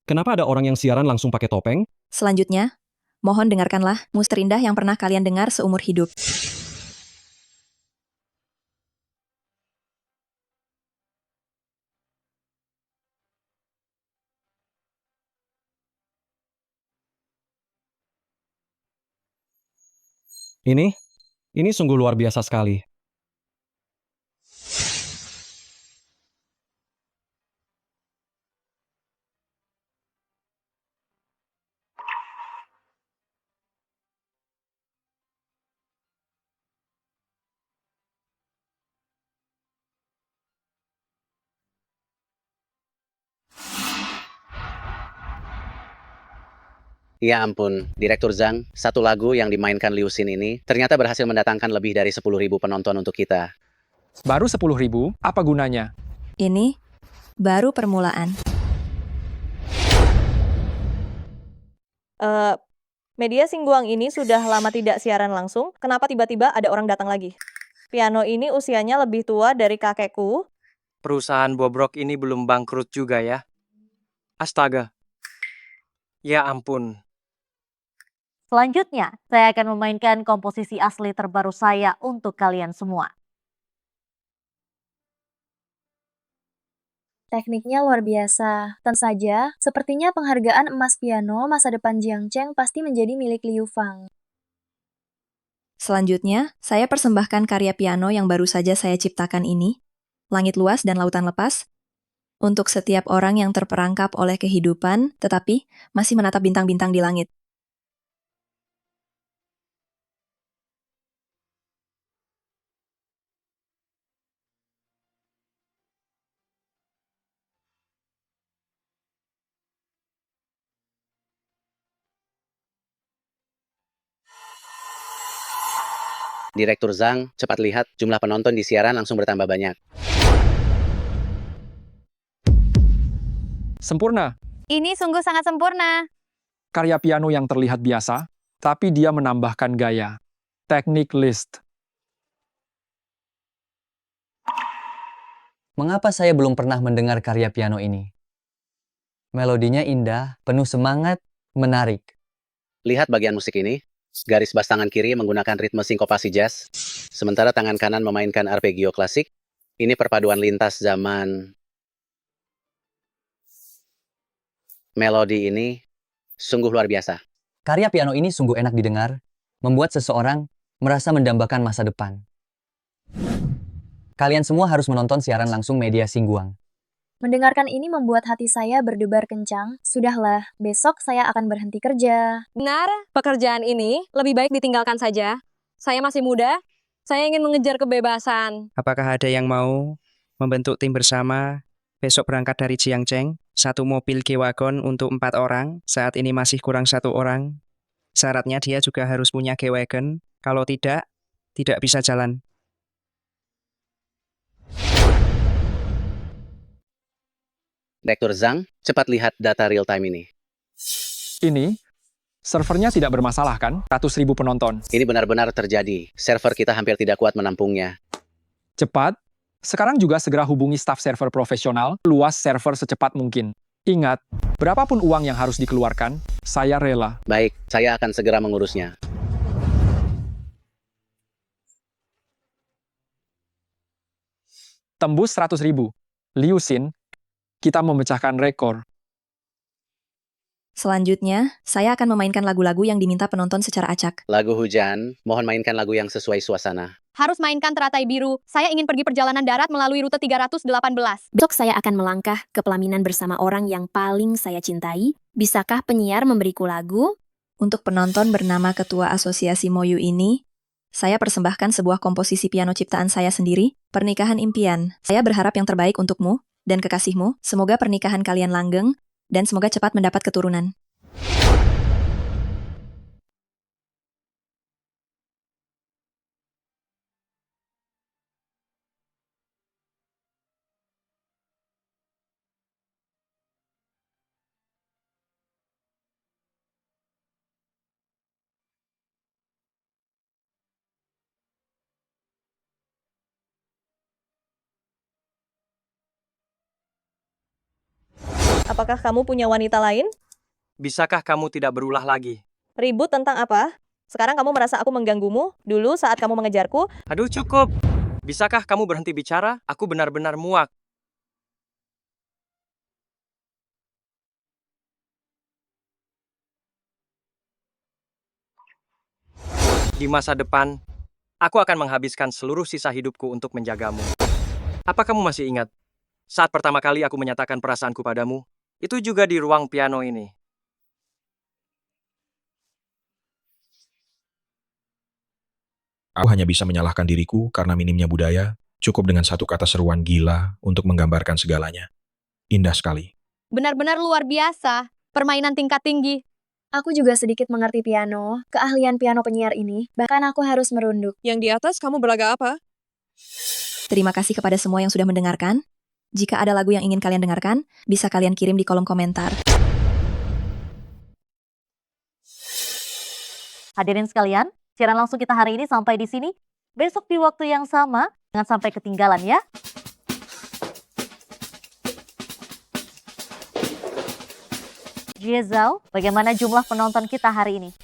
Kenapa ada orang yang siaran langsung pakai topeng? Selanjutnya, mohon dengarkanlah musik terindah yang pernah kalian dengar seumur hidup. Ini sungguh luar biasa sekali. Ya ampun, Direktur Zhang, satu lagu yang dimainkan Liu Xin ini ternyata berhasil mendatangkan lebih dari 10.000 penonton untuk kita. Baru 10.000, apa gunanya? Ini baru permulaan. Media Singguang ini sudah lama tidak siaran langsung, kenapa tiba-tiba ada orang datang lagi? Piano ini usianya lebih tua dari kakekku. Perusahaan bobrok ini belum bangkrut juga ya? Astaga. Ya ampun. Selanjutnya, saya akan memainkan komposisi asli terbaru saya untuk kalian semua. Tekniknya luar biasa. Tentu saja, sepertinya penghargaan emas piano masa depan Jiang Cheng pasti menjadi milik Liu Fang. Selanjutnya, saya persembahkan karya piano yang baru saja saya ciptakan ini, Langit Luas dan Lautan Lepas, untuk setiap orang yang terperangkap oleh kehidupan, tetapi masih menatap bintang-bintang di langit. Direktur Zhang, cepat lihat jumlah penonton di siaran langsung bertambah banyak. Sempurna. Ini sungguh sangat sempurna. Karya piano yang terlihat biasa, tapi dia menambahkan gaya. Teknik Liszt. Mengapa saya belum pernah mendengar karya piano ini? Melodinya indah, penuh semangat, menarik. Lihat bagian musik ini. Garis bas tangan kiri menggunakan ritme sinkopasi jazz, sementara tangan kanan memainkan arpeggio klasik. Ini perpaduan lintas zaman. Melodi ini sungguh luar biasa. Karya piano ini sungguh enak didengar, membuat seseorang merasa mendambakan masa depan. Kalian semua harus menonton siaran langsung Media Singguang. Mendengarkan ini membuat hati saya berdebar kencang. Sudahlah, besok saya akan berhenti kerja. Benar, pekerjaan ini lebih baik ditinggalkan saja. Saya masih muda, saya ingin mengejar kebebasan. Apakah ada yang mau membentuk tim bersama? Besok berangkat dari Jiangcheng, 1 mobil G-Wagon untuk 4 orang. Saat ini masih kurang 1 orang. Syaratnya dia juga harus punya G-Wagon. Kalau tidak bisa jalan. Direktur Zhang, cepat lihat data real time ini. Ini, servernya tidak bermasalah kan? 100.000 penonton. Ini benar-benar terjadi. Server kita hampir tidak kuat menampungnya. Cepat, Sekarang juga segera hubungi staf server profesional, luas server secepat mungkin. Ingat, berapapun uang yang harus dikeluarkan, saya rela. Baik, saya akan segera mengurusnya. Tembus 100.000. Liu Xin, kita memecahkan rekor. Selanjutnya, saya akan memainkan lagu-lagu yang diminta penonton secara acak. Lagu hujan, mohon mainkan lagu yang sesuai suasana. Harus mainkan Teratai Biru. Saya ingin pergi perjalanan darat melalui rute 318. Besok saya akan melangkah ke pelaminan bersama orang yang paling saya cintai. Bisakah penyiar memberiku lagu? Untuk penonton bernama Ketua Asosiasi Moyu ini, saya persembahkan sebuah komposisi piano ciptaan saya sendiri, Pernikahan Impian. Saya berharap yang terbaik untukmu dan kekasihmu. Semoga pernikahan kalian langgeng, dan semoga cepat mendapat keturunan. Apakah kamu punya wanita lain? Bisakah kamu tidak berulah lagi? Ribut tentang apa? Sekarang kamu merasa aku mengganggumu? Dulu saat kamu mengejarku, Aduh, cukup. Bisakah kamu berhenti bicara? Aku benar-benar muak. Di masa depan, aku akan menghabiskan seluruh sisa hidupku untuk menjagamu. Apa kamu masih ingat? Saat pertama kali aku menyatakan perasaanku padamu, itu juga di ruang piano ini. Aku hanya bisa menyalahkan diriku karena minimnya budaya, cukup dengan satu kata seruan gila untuk menggambarkan segalanya. Indah sekali. Benar-benar luar biasa. Permainan tingkat tinggi. Aku juga sedikit mengerti piano, keahlian piano penyiar ini, bahkan aku harus merunduk. yang di atas kamu berlaga apa? Terima kasih kepada semua yang sudah mendengarkan. Jika ada lagu yang ingin kalian dengarkan, bisa kalian kirim di kolom komentar. Hadirin sekalian, siaran langsung kita hari ini sampai di sini. Besok di waktu yang sama, jangan sampai ketinggalan ya. Jiezao, bagaimana jumlah penonton kita hari ini?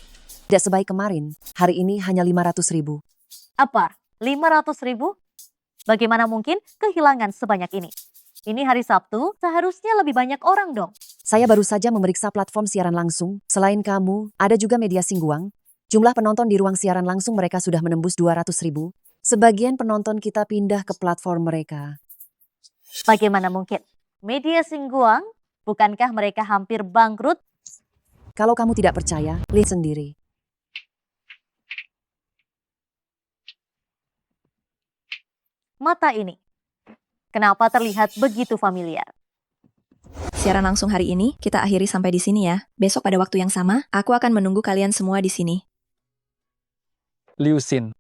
Tidak sebaik kemarin, hari ini hanya 500.000. Apa? 500.000? Bagaimana mungkin kehilangan sebanyak ini? Ini hari Sabtu, seharusnya lebih banyak orang dong. Saya baru saja memeriksa platform siaran langsung. Selain kamu, ada juga media Singguang. Jumlah penonton di ruang siaran langsung mereka sudah menembus 200.000. Sebagian penonton kita pindah ke platform mereka. Bagaimana mungkin? Media Singguang, bukankah mereka hampir bangkrut? Kalau kamu tidak percaya, lihat sendiri. Mata ini, kenapa terlihat begitu familiar? Siaran langsung hari ini kita akhiri sampai di sini ya. Besok pada waktu yang sama, aku akan menunggu kalian semua di sini. Liu Xin.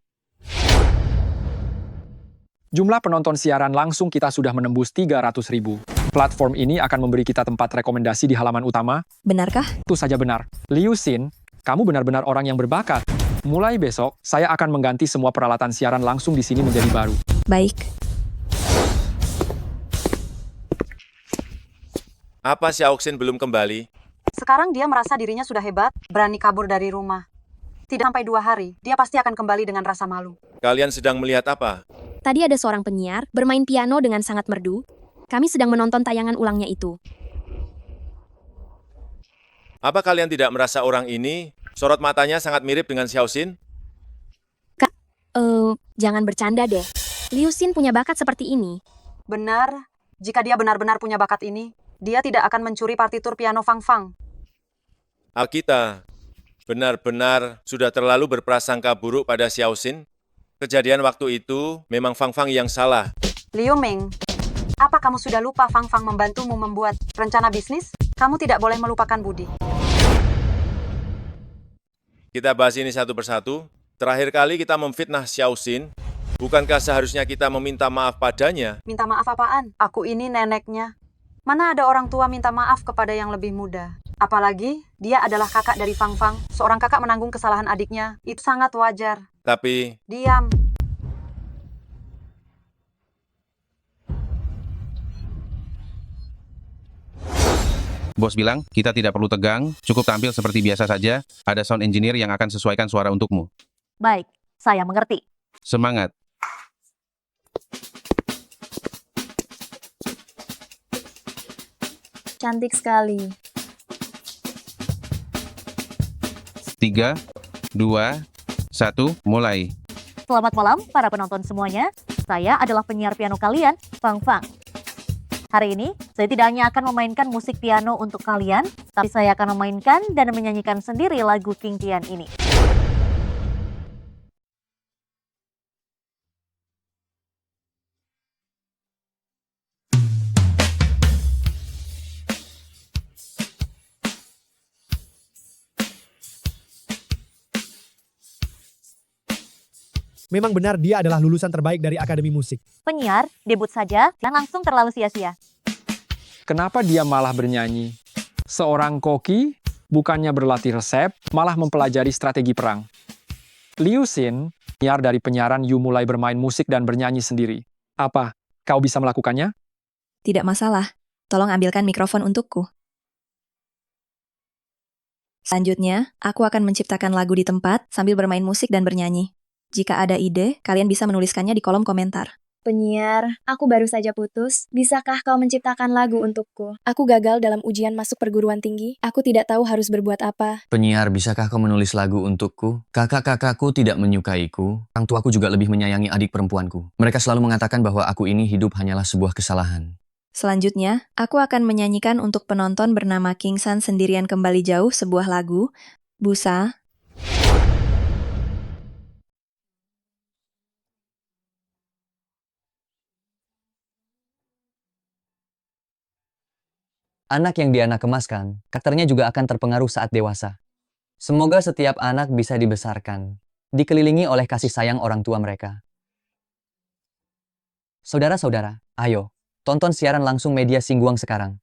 Jumlah penonton siaran langsung kita sudah menembus 300.000. Platform ini akan memberi kita tempat rekomendasi di halaman utama. Benarkah? Itu saja benar. Liu Xin, kamu benar-benar orang yang berbakat. Mulai besok, saya akan mengganti semua peralatan siaran langsung di sini menjadi baru. Baik. Apa Xiao Xin belum kembali? Sekarang dia merasa dirinya sudah hebat, berani kabur dari rumah. Tidak sampai 2 hari, dia pasti akan kembali dengan rasa malu. Kalian sedang melihat apa? Tadi ada seorang penyiar bermain piano dengan sangat merdu. Kami sedang menonton tayangan ulangnya itu. Apa kalian tidak merasa orang ini, sorot matanya sangat mirip dengan Xiao Xin? Jangan bercanda deh. Liu Xin punya bakat seperti ini. Benar, jika dia benar-benar punya bakat ini, dia tidak akan mencuri partitur piano Fang Fang. Kita benar-benar sudah terlalu berprasangka buruk pada Xiao Xin. Kejadian waktu itu memang Fang Fang yang salah. Liu Ming, apa kamu sudah lupa Fang Fang membantumu membuat rencana bisnis? Kamu tidak boleh melupakan budi. Kita bahas ini satu persatu. Terakhir kali kita memfitnah Xiao Xin. Bukankah seharusnya kita meminta maaf padanya? Minta maaf apaan? Aku ini neneknya. Mana ada orang tua minta maaf kepada yang lebih muda? Apalagi, dia adalah kakak dari Fang Fang. Seorang kakak menanggung kesalahan adiknya. Itu sangat wajar. Tapi, Diam. Bos bilang, kita tidak perlu tegang, cukup tampil seperti biasa saja, ada sound engineer yang akan sesuaikan suara untukmu. Baik, saya mengerti. Semangat. Cantik sekali. 3, 2, 1, mulai. Selamat malam para penonton semuanya. Saya adalah penyiar piano kalian, Fang Fang. Hari ini, saya tidak hanya akan memainkan musik piano untuk kalian, tapi saya akan memainkan dan menyanyikan sendiri lagu King Tian ini. Memang benar dia adalah lulusan terbaik dari Akademi Musik. Penyiar, debut saja, dan langsung terlalu sia-sia. Kenapa dia malah bernyanyi? Seorang koki, bukannya berlatih resep, malah mempelajari strategi perang. Liu Xin, penyiar dari penyiaran You mulai bermain musik dan bernyanyi sendiri. Apa, kau bisa melakukannya? Tidak masalah. Tolong ambilkan mikrofon untukku. Selanjutnya, aku akan menciptakan lagu di tempat sambil bermain musik dan bernyanyi. Jika ada ide, kalian bisa menuliskannya di kolom komentar. Penyiar, aku baru saja putus. Bisakah kau menciptakan lagu untukku? Aku gagal dalam ujian masuk perguruan tinggi. Aku tidak tahu harus berbuat apa. Penyiar, bisakah kau menulis lagu untukku? Kakak-kakakku tidak menyukaiku. Orang tuaku juga lebih menyayangi adik perempuanku. Mereka selalu mengatakan bahwa aku ini hidup hanyalah sebuah kesalahan. Selanjutnya, aku akan menyanyikan untuk penonton bernama King San Sendirian Kembali Jauh sebuah lagu, Busa. Anak yang Diana kemaskan, karakternya juga akan terpengaruh saat dewasa. Semoga setiap anak bisa dibesarkan, dikelilingi oleh kasih sayang orang tua mereka. Saudara-saudara, ayo, tonton siaran langsung media Singguang sekarang.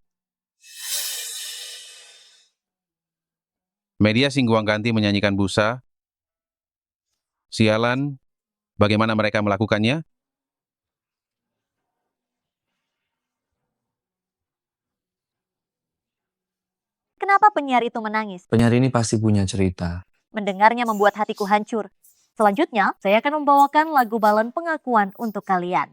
Media Singguang ganti menyanyikan Busa. Sialan, bagaimana mereka melakukannya? Kenapa penyiar itu menangis? Penyiar ini pasti punya cerita. Mendengarnya membuat hatiku hancur. Selanjutnya, saya akan membawakan lagu balon pengakuan untuk kalian.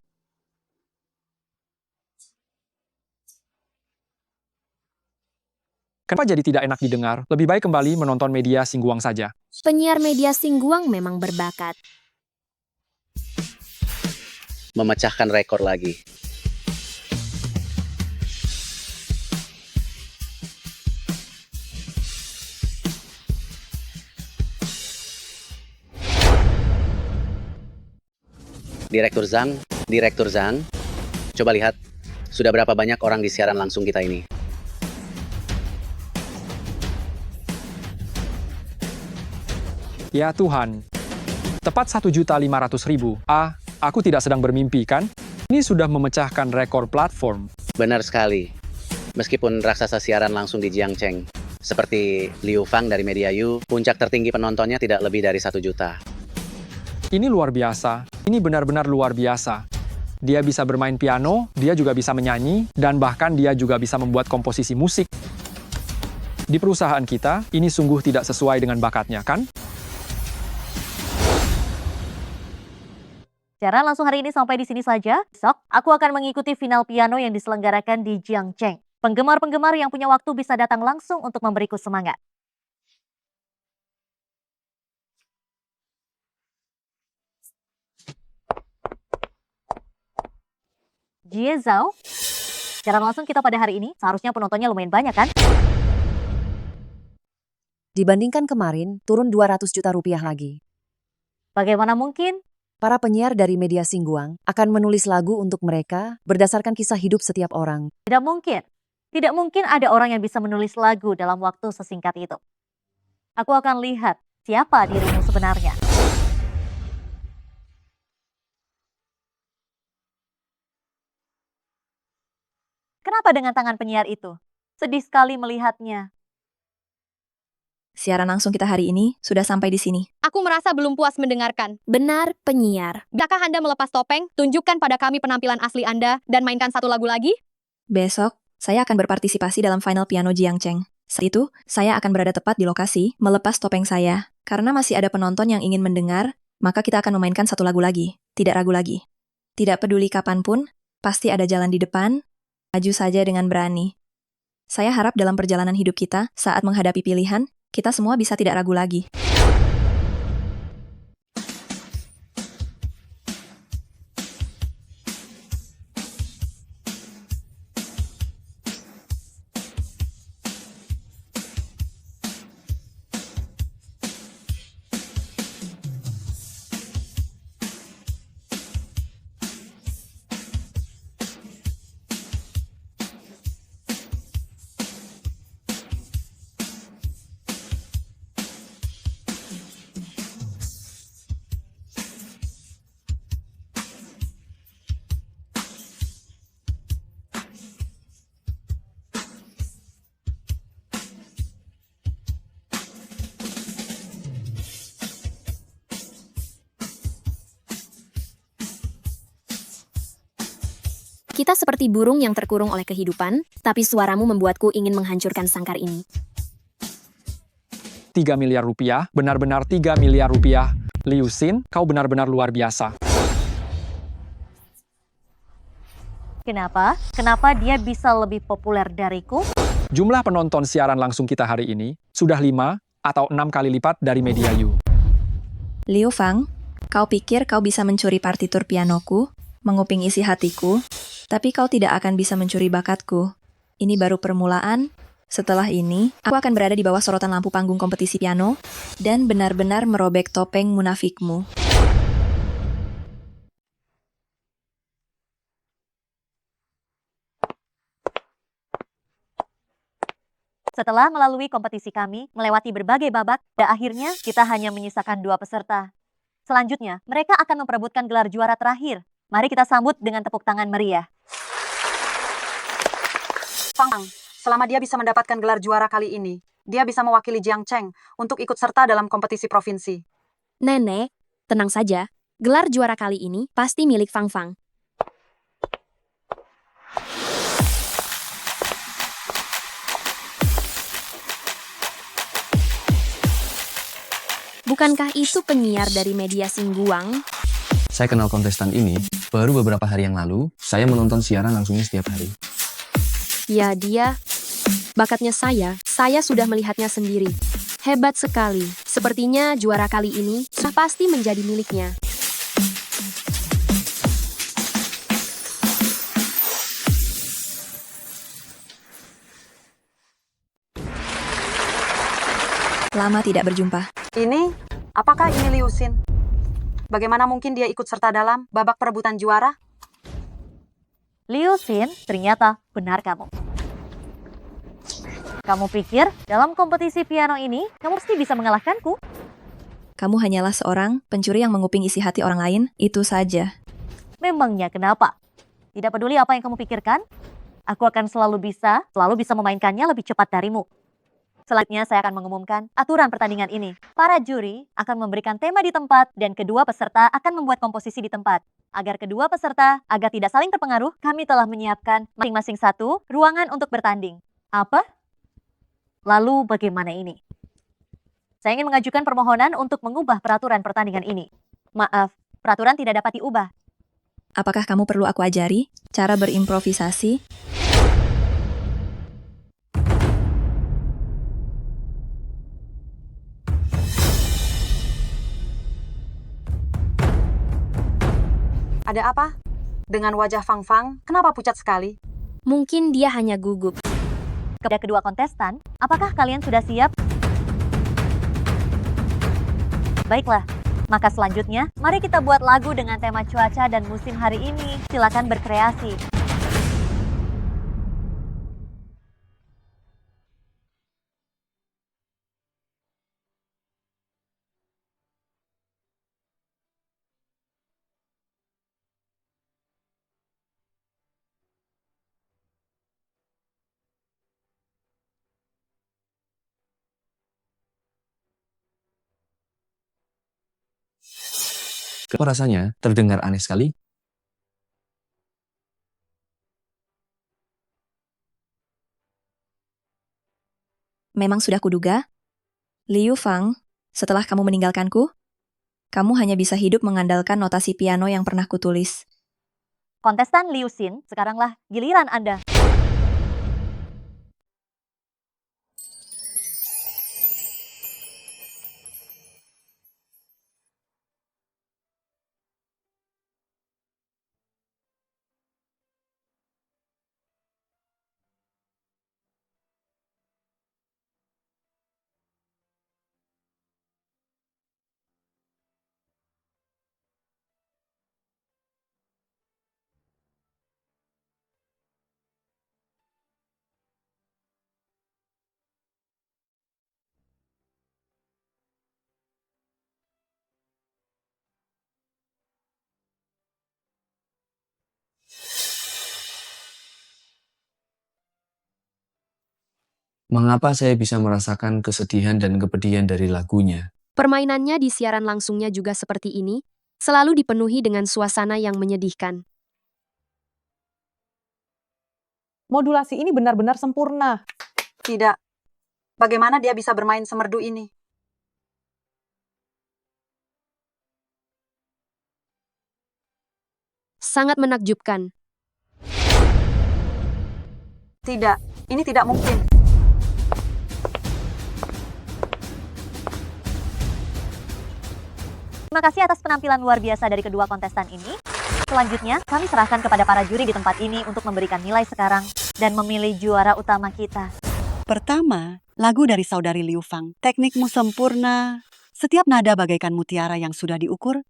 Kenapa jadi tidak enak didengar? Lebih baik kembali menonton media Singguang saja. Penyiar media Singguang memang berbakat. Memecahkan rekor lagi. Direktur Zhang, coba lihat, sudah berapa banyak orang di siaran langsung kita ini. Ya Tuhan, tepat 1.500.000. Aku tidak sedang bermimpi kan? Ini sudah memecahkan rekor platform. Benar sekali. Meskipun raksasa siaran langsung di Jiangcheng, seperti Liu Fang dari Media You, puncak tertinggi penontonnya tidak lebih dari 1 juta. Ini luar biasa. Ini benar-benar luar biasa. Dia bisa bermain piano, dia juga bisa menyanyi, dan bahkan dia juga bisa membuat komposisi musik. Di perusahaan kita, ini sungguh tidak sesuai dengan bakatnya, kan? Siaran langsung hari ini sampai di sini saja. Besok, aku akan mengikuti final piano yang diselenggarakan di Jiangcheng. Penggemar-penggemar yang punya waktu bisa datang langsung untuk memberiku semangat. Jie Zhao, siaran langsung kita pada hari ini, seharusnya penontonnya lumayan banyak kan? Dibandingkan kemarin, turun 200 juta rupiah lagi. Bagaimana mungkin? Para penyiar dari media Singguang akan menulis lagu untuk mereka berdasarkan kisah hidup setiap orang. Tidak mungkin. Tidak mungkin ada orang yang bisa menulis lagu dalam waktu sesingkat itu. Aku akan lihat siapa dirimu sebenarnya. Kenapa dengan tangan penyiar itu? Sedih sekali melihatnya. Siaran langsung kita hari ini sudah sampai di sini. Aku merasa belum puas mendengarkan. Benar, penyiar. Bisakah Anda melepas topeng, tunjukkan pada kami penampilan asli Anda, dan mainkan satu lagu lagi? Besok, Saya akan berpartisipasi dalam final piano Jiang Cheng. Saat itu, saya akan berada tepat di lokasi, melepas topeng saya. Karena masih ada penonton yang ingin mendengar, maka kita akan memainkan satu lagu lagi. Tidak ragu lagi. Tidak peduli kapanpun, pasti ada jalan di depan, maju saja dengan berani. Saya harap dalam perjalanan hidup kita, saat menghadapi pilihan, kita semua bisa tidak ragu lagi. Kita seperti burung yang terkurung oleh kehidupan, tapi suaramu membuatku ingin menghancurkan sangkar ini. 3 miliar rupiah, benar-benar 3 miliar rupiah. Liu Xin, kau benar-benar luar biasa. Kenapa? Kenapa dia bisa lebih populer dariku? Jumlah penonton siaran langsung kita hari ini sudah 5 atau 6 kali lipat dari media You. Liu Fang, kau pikir kau bisa mencuri partitur pianoku, menguping isi hatiku, tapi kau tidak akan bisa mencuri bakatku. Ini baru permulaan. Setelah ini, aku akan berada di bawah sorotan lampu panggung kompetisi piano dan benar-benar merobek topeng munafikmu. Setelah melalui kompetisi kami, melewati berbagai babak, dan akhirnya kita hanya menyisakan 2 peserta. Selanjutnya, mereka akan memperebutkan gelar juara terakhir. Mari kita sambut dengan tepuk tangan meriah. Fang Fang, selama dia bisa mendapatkan gelar juara kali ini, dia bisa mewakili Jiang Cheng untuk ikut serta dalam kompetisi provinsi. Nenek, tenang saja. Gelar juara kali ini pasti milik Fang Fang. Bukankah itu penyiar dari media Singguang? Saya kenal kontestan ini baru beberapa hari yang lalu. Saya menonton siaran langsungnya setiap hari. Ya, dia. Bakatnya saya sudah melihatnya sendiri. Hebat sekali. Sepertinya juara kali ini sudah pasti menjadi miliknya. Lama tidak berjumpa. Apakah ini Liu Xin? Bagaimana mungkin dia ikut serta dalam babak perebutan juara? Liu Xin, ternyata benar kamu. Kamu pikir dalam kompetisi piano ini, kamu pasti bisa mengalahkanku? Kamu hanyalah seorang pencuri yang menguping isi hati orang lain, itu saja. Memangnya kenapa? Tidak peduli apa yang kamu pikirkan, aku akan selalu bisa memainkannya lebih cepat darimu. Selanjutnya saya akan mengumumkan aturan pertandingan ini. Para juri akan memberikan tema di tempat dan kedua peserta akan membuat komposisi di tempat. Agar kedua peserta agar tidak saling terpengaruh, kami telah menyiapkan masing-masing satu ruangan untuk bertanding. Apa? Lalu bagaimana ini? Saya ingin mengajukan permohonan untuk mengubah peraturan pertandingan ini. Maaf, peraturan tidak dapat diubah. Apakah kamu perlu aku ajari cara berimprovisasi? Ada apa? Dengan wajah Fang Fang, kenapa pucat sekali? Mungkin dia hanya gugup. Kepada kedua kontestan, apakah kalian sudah siap? Baiklah, maka selanjutnya, mari kita buat lagu dengan tema cuaca dan musim hari ini. Silakan berkreasi. Kok rasanya terdengar aneh sekali? Memang sudah kuduga. Liu Fang, setelah kamu meninggalkanku, kamu hanya bisa hidup mengandalkan notasi piano yang pernah kutulis. Kontestan Liu Xin, sekaranglah giliran Anda. Mengapa saya bisa merasakan kesedihan dan kepedihan dari lagunya? Permainannya di siaran langsungnya juga seperti ini, selalu dipenuhi dengan suasana yang menyedihkan. Modulasi ini benar-benar sempurna. Tidak. Bagaimana dia bisa bermain semerdu ini? Sangat menakjubkan. Tidak, ini tidak mungkin. Terima kasih atas penampilan luar biasa dari kedua kontestan ini. Selanjutnya, kami serahkan kepada para juri di tempat ini untuk memberikan nilai sekarang dan memilih juara utama kita. Pertama, lagu dari saudari Liu Fang. Teknikmu sempurna, setiap nada bagaikan mutiara yang sudah diukur.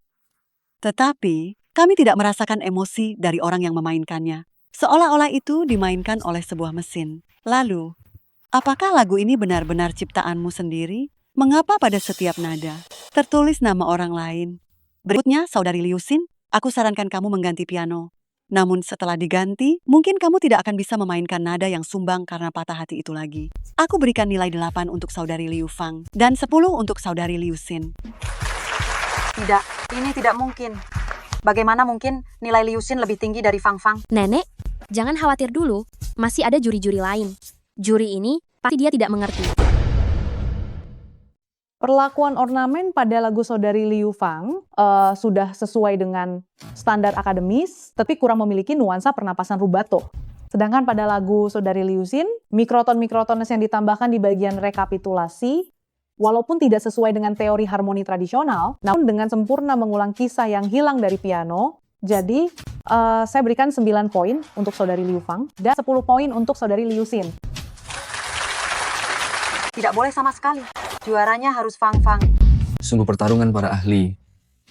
Tetapi, kami tidak merasakan emosi dari orang yang memainkannya. Seolah-olah itu dimainkan oleh sebuah mesin. Lalu, apakah lagu ini benar-benar ciptaanmu sendiri? Mengapa pada setiap nada tertulis nama orang lain? Berikutnya, saudari Liu Xin, aku sarankan kamu mengganti piano. Namun setelah diganti, mungkin kamu tidak akan bisa memainkan nada yang sumbang karena patah hati itu lagi. Aku berikan nilai 8 untuk saudari Liu Fang dan 10 untuk saudari Liu Xin. Tidak, ini tidak mungkin. Bagaimana mungkin nilai Liu Xin lebih tinggi dari Fang Fang? Nenek, jangan khawatir dulu, masih ada juri-juri lain. Juri ini, pasti dia tidak mengerti. Perlakuan ornamen pada lagu saudari Liu Fang sudah sesuai dengan standar akademis, tapi kurang memiliki nuansa pernapasan rubato. Sedangkan pada lagu saudari Liu Xin, mikroton-mikroton yang ditambahkan di bagian rekapitulasi, walaupun tidak sesuai dengan teori harmoni tradisional, namun dengan sempurna mengulang kisah yang hilang dari piano. Jadi, saya berikan 9 poin untuk saudari Liu Fang dan 10 poin untuk saudari Liu Xin. Tidak boleh sama sekali. Juaranya harus Fang Fang. Sungguh pertarungan para ahli.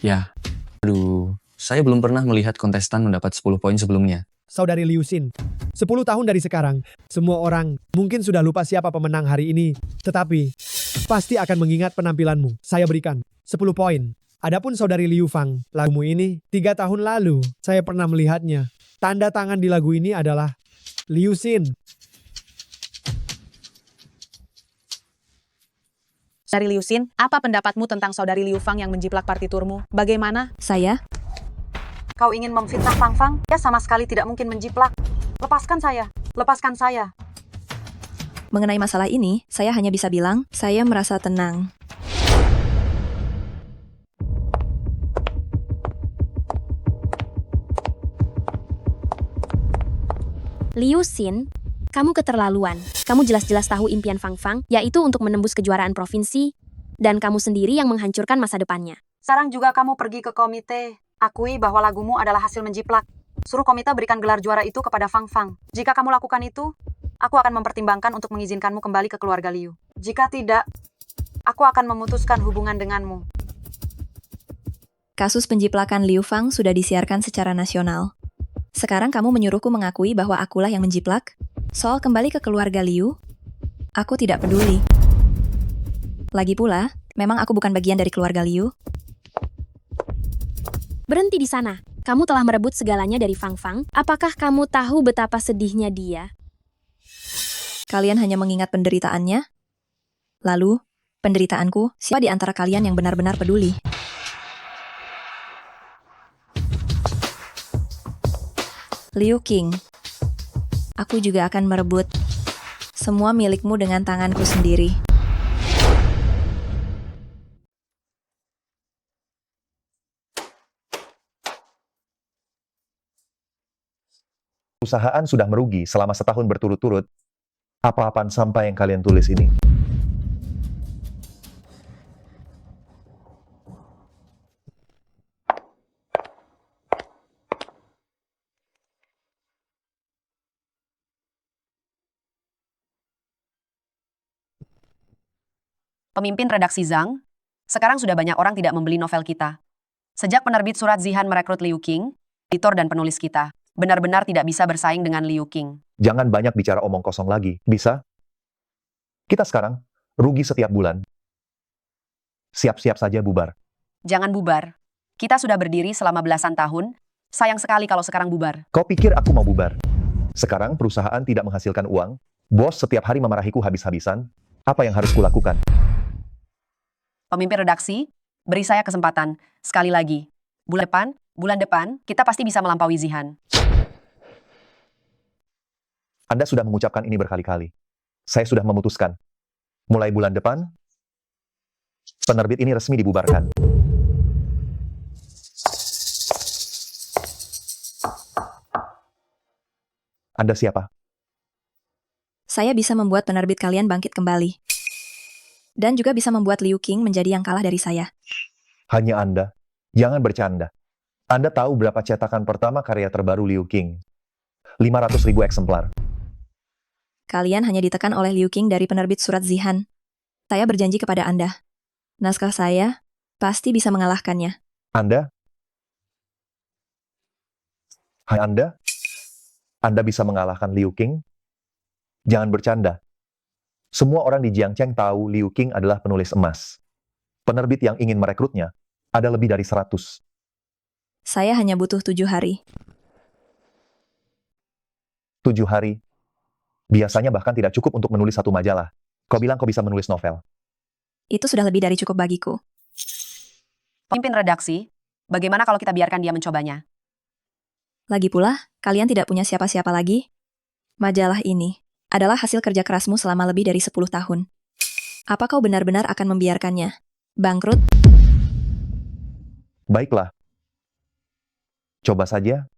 Ya, aduh, saya belum pernah melihat kontestan mendapat 10 poin sebelumnya. Saudari Liu Xin, 10 tahun dari sekarang, semua orang mungkin sudah lupa siapa pemenang hari ini. Tetapi, pasti akan mengingat penampilanmu. Saya berikan 10 poin. Adapun saudari Liu Fang, lagumu ini 3 tahun lalu, saya pernah melihatnya. Tanda tangan di lagu ini adalah Liu Xin. Saudari Liu Xin, apa pendapatmu tentang saudari Liu Fang yang menjiplak partiturmu? Bagaimana? Saya? Kau ingin memfitnah Fang Fang? Ya sama sekali tidak mungkin menjiplak. Lepaskan saya. Lepaskan saya. Mengenai masalah ini, saya hanya bisa bilang, saya merasa tenang. Liu Xin, kamu keterlaluan. Kamu jelas-jelas tahu impian Fang Fang, yaitu untuk menembus kejuaraan provinsi, dan kamu sendiri yang menghancurkan masa depannya. Sekarang juga kamu pergi ke komite. Akui bahwa lagumu adalah hasil menjiplak. Suruh komite berikan gelar juara itu kepada Fang Fang. Jika kamu lakukan itu, aku akan mempertimbangkan untuk mengizinkanmu kembali ke keluarga Liu. Jika tidak, aku akan memutuskan hubungan denganmu. Kasus penjiplakan Liu Fang sudah disiarkan secara nasional. Sekarang kamu menyuruhku mengakui bahwa akulah yang menjiplak? Soal kembali ke keluarga Liu, aku tidak peduli. Lagi pula, memang aku bukan bagian dari keluarga Liu. Berhenti di sana. Kamu telah merebut segalanya dari Fang Fang. Apakah kamu tahu betapa sedihnya dia? Kalian hanya mengingat penderitaannya? Lalu, penderitaanku, siapa di antara kalian yang benar-benar peduli? Liu Qing. Aku juga akan merebut Semua milikmu dengan tanganku sendiri. Perusahaan sudah merugi selama setahun berturut-turut. Apa-apaan sampah yang kalian tulis ini? Pemimpin redaksi Zhang, sekarang sudah banyak orang tidak membeli novel kita. Sejak penerbit surat Zihan merekrut Liu Qing, editor dan penulis kita, benar-benar tidak bisa bersaing dengan Liu Qing. Jangan banyak bicara omong kosong lagi, bisa? Kita sekarang rugi setiap bulan. Siap-siap saja bubar. Jangan bubar. Kita sudah berdiri selama belasan tahun, sayang sekali kalau sekarang bubar. Kau pikir aku mau bubar? Sekarang perusahaan tidak menghasilkan uang, bos setiap hari memarahiku habis-habisan, apa yang harus kulakukan? Pemimpin redaksi, beri saya kesempatan. Sekali lagi, bulan depan, kita pasti bisa melampaui Zihan. Anda sudah mengucapkan ini berkali-kali. Saya sudah memutuskan. Mulai bulan depan, penerbit ini resmi dibubarkan. Anda siapa? Saya bisa membuat penerbit kalian bangkit kembali. Dan juga bisa membuat Liu Qing menjadi yang kalah dari saya. Hanya Anda. Jangan bercanda. Anda tahu berapa cetakan pertama karya terbaru Liu Qing? 500.000 eksemplar. Kalian hanya ditekan oleh Liu Qing dari penerbit surat Zihan. Saya berjanji kepada Anda. Naskah saya pasti bisa mengalahkannya. Anda? Hai Anda? Anda bisa mengalahkan Liu Qing? Jangan bercanda. Semua orang di Jiangcheng tahu Liu Qing adalah penulis emas. Penerbit yang ingin merekrutnya ada lebih dari 100. Saya hanya butuh 7 hari. 7 hari? Biasanya bahkan tidak cukup untuk menulis satu majalah. Kau bilang kau bisa menulis novel. Itu sudah lebih dari cukup bagiku. Pemimpin redaksi, bagaimana kalau kita biarkan dia mencobanya? Lagi pula, kalian tidak punya siapa-siapa lagi. Majalah ini adalah hasil kerja kerasmu selama lebih dari 10 tahun. Apa kau benar-benar akan membiarkannya bangkrut? Baiklah. Coba saja.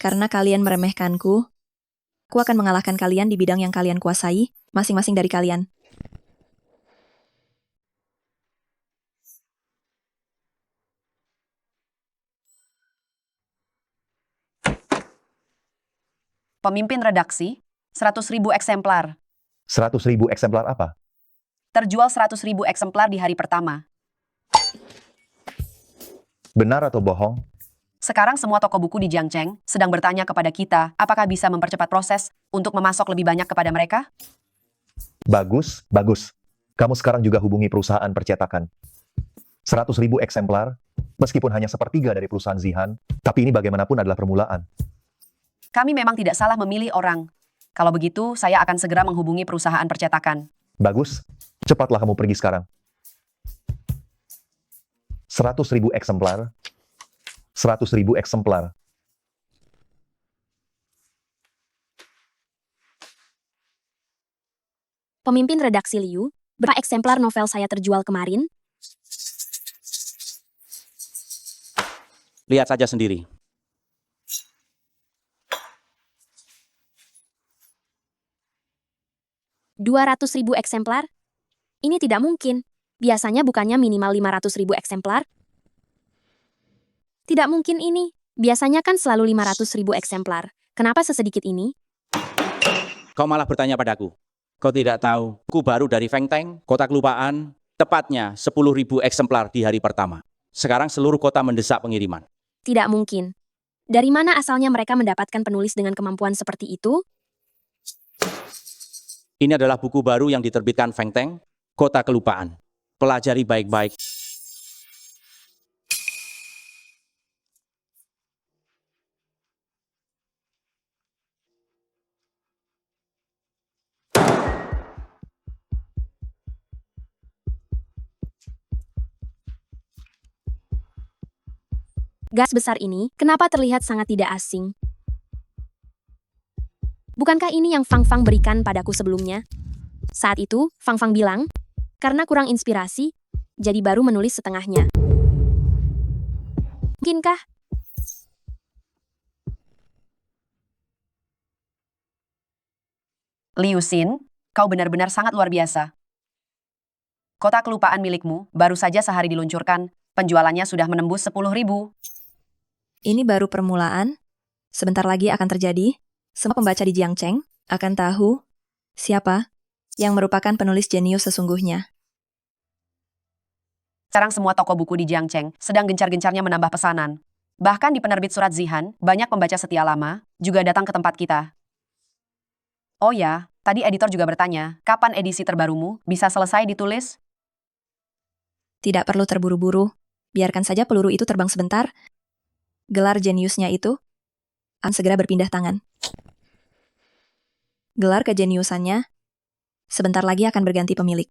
Karena kalian meremehkanku, aku akan mengalahkan kalian di bidang yang kalian kuasai, masing-masing dari kalian. Pemimpin redaksi, 100.000 eksemplar. 100.000 eksemplar apa? Terjual 100.000 eksemplar di hari pertama. Benar atau bohong? Sekarang semua toko buku di Jiangcheng sedang bertanya kepada kita apakah bisa mempercepat proses untuk memasok lebih banyak kepada mereka? Bagus, bagus. Kamu sekarang juga hubungi perusahaan percetakan. 100.000 eksemplar, meskipun hanya sepertiga dari perusahaan Zihan, tapi ini bagaimanapun adalah permulaan. Kami memang tidak salah memilih orang. Kalau begitu, saya akan segera menghubungi perusahaan percetakan. Bagus, cepatlah kamu pergi sekarang. 100.000 eksemplar. 100.000 eksemplar. Pemimpin redaksi Liu, berapa eksemplar novel saya terjual kemarin? Lihat saja sendiri. $200.000 eksemplar? Ini tidak mungkin. Biasanya bukannya minimal 500.000 eksemplar? Tidak mungkin ini. Biasanya kan selalu 500.000 eksemplar. Kenapa sesedikit ini? Kau malah bertanya padaku. Kau tidak tahu, buku baru dari Feng Teng, Kota Kelupaan, tepatnya 10.000 eksemplar di hari pertama. Sekarang seluruh kota mendesak pengiriman. Tidak mungkin. Dari mana asalnya mereka mendapatkan penulis dengan kemampuan seperti itu? Ini adalah buku baru yang diterbitkan Feng Teng, Kota Kelupaan. Pelajari baik-baik. Gas besar ini kenapa terlihat sangat tidak asing? Bukankah ini yang Fang Fang berikan padaku sebelumnya? Saat itu, Fang Fang bilang, karena kurang inspirasi, jadi baru menulis setengahnya. Mungkinkah? Liu Xin, kau benar-benar sangat luar biasa. Kota kelupaan milikmu baru saja sehari diluncurkan, penjualannya sudah menembus 10.000. Ini baru permulaan. Sebentar lagi akan terjadi. Semua pembaca di Jiangcheng akan tahu siapa yang merupakan penulis jenius sesungguhnya. Sekarang semua toko buku di Jiangcheng sedang gencar-gencarnya menambah pesanan. Bahkan di penerbit surat Zihan, banyak pembaca setia lama juga datang ke tempat kita. Oh ya, tadi editor juga bertanya, kapan edisi terbarumu bisa selesai ditulis? Tidak perlu terburu-buru. Biarkan saja peluru itu terbang sebentar. Gelar jeniusnya itu akan segera berpindah tangan. Gelar kejeniusannya sebentar lagi akan berganti pemilik.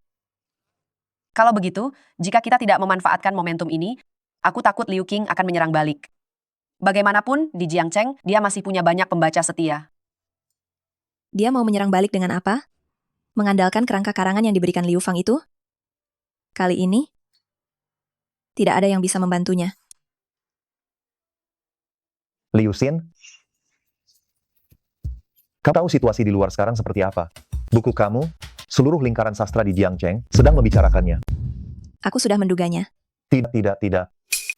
Kalau begitu, jika kita tidak memanfaatkan momentum ini, aku takut Liu Qing akan menyerang balik. Bagaimanapun, di Jiangcheng, dia masih punya banyak pembaca setia. Dia mau menyerang balik dengan apa? Mengandalkan kerangka karangan yang diberikan Liu Fang itu? Kali ini, tidak ada yang bisa membantunya. Liu Xin, kau tahu situasi di luar sekarang seperti apa? Buku kamu, seluruh lingkaran sastra di Jiangcheng sedang membicarakannya. Aku sudah menduganya. Tidak.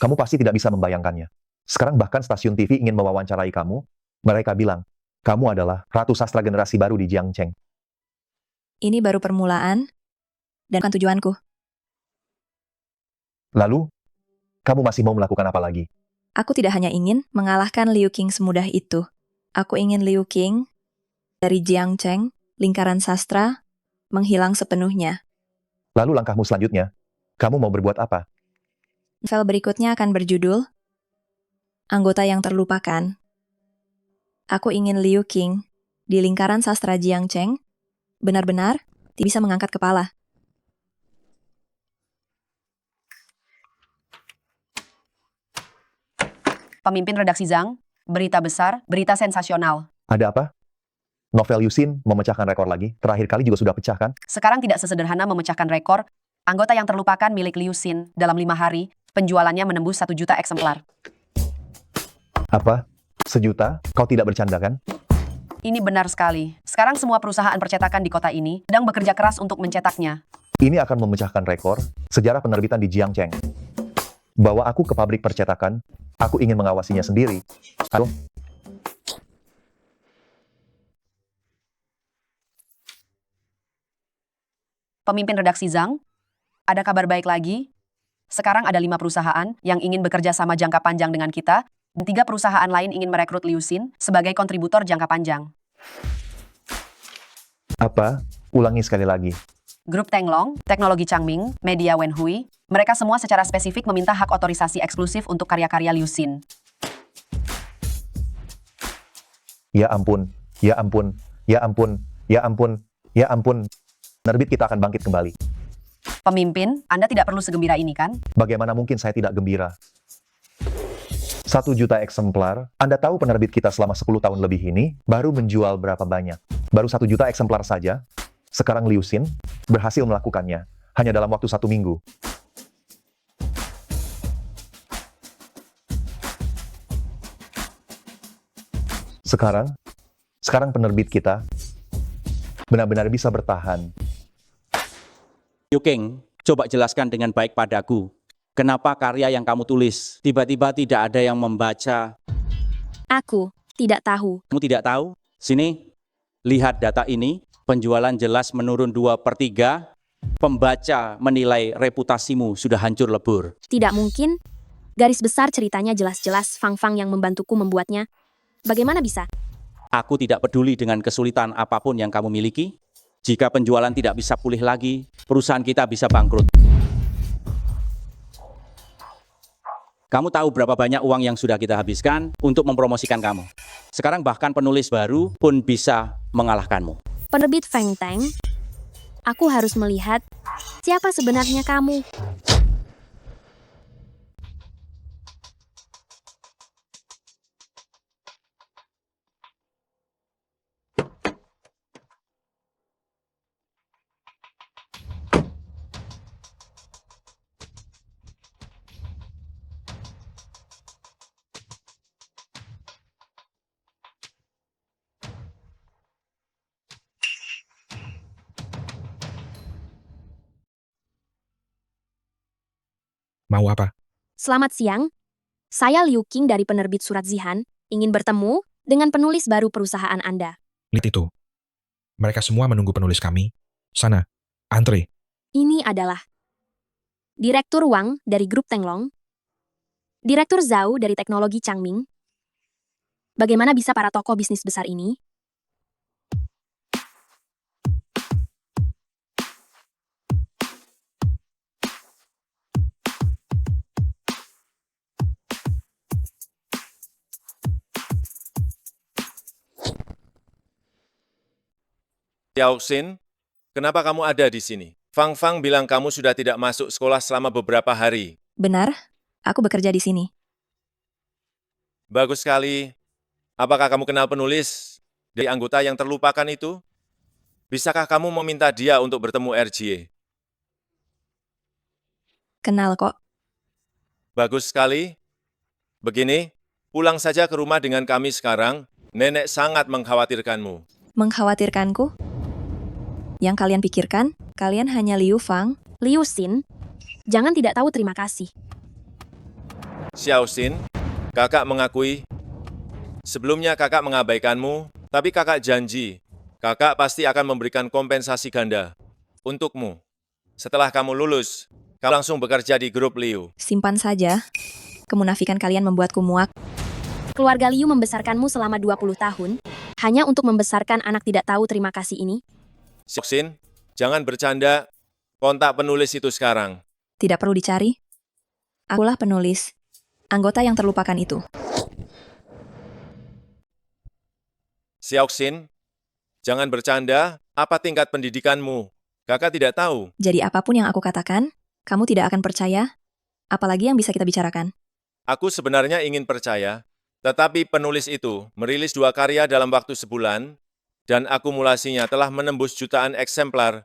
Kamu pasti tidak bisa membayangkannya. Sekarang bahkan stasiun TV ingin mewawancarai kamu. Mereka bilang, kamu adalah ratu sastra generasi baru di Jiangcheng. Ini baru permulaan, dan bukan tujuanku. Lalu, kamu masih mau melakukan apa lagi? Aku tidak hanya ingin mengalahkan Liu Qing semudah itu. Aku ingin Liu Qing dari Jiangcheng, lingkaran sastra, menghilang sepenuhnya. Lalu langkahmu selanjutnya, kamu mau berbuat apa? Novel berikutnya akan berjudul Anggota yang Terlupakan. Aku ingin Liu Qing di lingkaran sastra Jiangcheng benar-benar bisa mengangkat kepala. Pemimpin redaksi Zhang, berita besar, berita sensasional. Ada apa? Novel Liu Xin memecahkan rekor lagi. Terakhir kali juga sudah pecah kan? Sekarang tidak sesederhana memecahkan rekor. Anggota yang terlupakan milik Liu Xin dalam 5 hari, penjualannya menembus 1 juta eksemplar. Apa? 1 juta? Kau tidak bercanda kan? Ini benar sekali. Sekarang semua perusahaan percetakan di kota ini sedang bekerja keras untuk mencetaknya. Ini akan memecahkan rekor sejarah penerbitan di Jiangcheng. Bawa aku ke pabrik percetakan, aku ingin mengawasinya sendiri. Halo? Pemimpin redaksi Zhang, ada kabar baik lagi. Sekarang ada 5 perusahaan yang ingin bekerja sama jangka panjang dengan kita, dan 3 perusahaan lain ingin merekrut Liu Xin sebagai kontributor jangka panjang. Apa? Ulangi sekali lagi. Grup Tenglong, Teknologi Changming, Media Wenhui, mereka semua secara spesifik meminta hak otorisasi eksklusif untuk karya-karya Liu Xin. Ya ampun, ya ampun, ya ampun, ya ampun, ya ampun. Penerbit kita akan bangkit kembali. Pemimpin, Anda tidak perlu segembira ini kan? Bagaimana mungkin saya tidak gembira? 1 juta eksemplar, Anda tahu penerbit kita selama 10 tahun lebih ini baru menjual berapa banyak? Baru 1 juta eksemplar saja. Sekarang Liu Xin berhasil melakukannya hanya dalam waktu 1 minggu. Sekarang penerbit kita benar-benar bisa bertahan. Liu Qing, coba jelaskan dengan baik padaku. Kenapa karya yang kamu tulis tiba-tiba tidak ada yang membaca? Aku tidak tahu. Kamu tidak tahu? Sini, lihat data ini. Penjualan jelas menurun 2/3. Pembaca menilai reputasimu sudah hancur lebur. Tidak mungkin. Garis besar ceritanya jelas-jelas Fang Fang yang membantuku membuatnya. Bagaimana bisa? Aku tidak peduli dengan kesulitan apapun yang kamu miliki. Jika penjualan tidak bisa pulih lagi, perusahaan kita bisa bangkrut. Kamu tahu berapa banyak uang yang sudah kita habiskan untuk mempromosikan kamu. Sekarang bahkan penulis baru pun bisa mengalahkanmu. Penerbit Feng Teng, aku harus melihat siapa sebenarnya kamu. Mau apa? Selamat siang. Saya Liu Qing dari penerbit Surat Zihan, ingin bertemu dengan penulis baru perusahaan Anda. Lihat itu. Mereka semua menunggu penulis kami. Sana, antre. Ini adalah Direktur Wang dari Grup Tenglong, Direktur Zhao dari Teknologi Changming. Bagaimana bisa para tokoh bisnis besar ini? Xiaoxin, kenapa kamu ada di sini? Fang Fang bilang kamu sudah tidak masuk sekolah selama beberapa hari. Benar, aku bekerja di sini. Bagus sekali. Apakah kamu kenal penulis dari anggota yang terlupakan itu? Bisakah kamu meminta dia untuk bertemu RGA? Kenal kok. Bagus sekali. Begini, pulang saja ke rumah dengan kami sekarang. Nenek sangat mengkhawatirkanmu. Mengkhawatirkanku? Yang kalian pikirkan, kalian hanya Liu Fang. Liu Xin, jangan tidak tahu terima kasih. Xiaoxin, kakak mengakui. Sebelumnya kakak mengabaikanmu, tapi kakak janji, kakak pasti akan memberikan kompensasi ganda untukmu. Setelah kamu lulus, kamu langsung bekerja di grup Liu. Simpan saja. Kemunafikan kalian membuatku muak. Keluarga Liu membesarkanmu selama 20 tahun, hanya untuk membesarkan anak tidak tahu terima kasih ini. Xiaoxin, jangan bercanda. Kontak penulis itu sekarang. Tidak perlu dicari. Akulah penulis. Anggota yang terlupakan itu. Xiaoxin, jangan bercanda. Apa tingkat pendidikanmu? Kakak tidak tahu. Jadi apapun yang aku katakan, kamu tidak akan percaya. Apalagi yang bisa kita bicarakan. Aku sebenarnya ingin percaya, tetapi penulis itu merilis 2 karya dalam waktu sebulan, dan akumulasinya telah menembus jutaan eksemplar.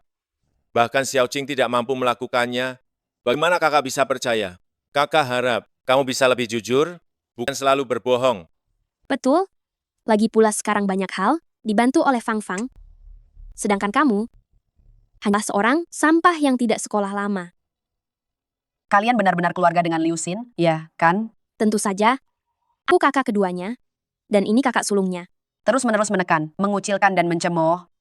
Bahkan Xiaoqing tidak mampu melakukannya. Bagaimana kakak bisa percaya? Kakak harap kamu bisa lebih jujur, bukan selalu berbohong. Betul. Lagi pula sekarang banyak hal dibantu oleh Fang Fang. Sedangkan kamu hanya seorang sampah yang tidak sekolah lama. Kalian benar-benar keluarga dengan Liu Xin, ya kan? Tentu saja. Aku kakak keduanya, dan ini kakak sulungnya. Terus-menerus menekan, mengucilkan dan mencemooh.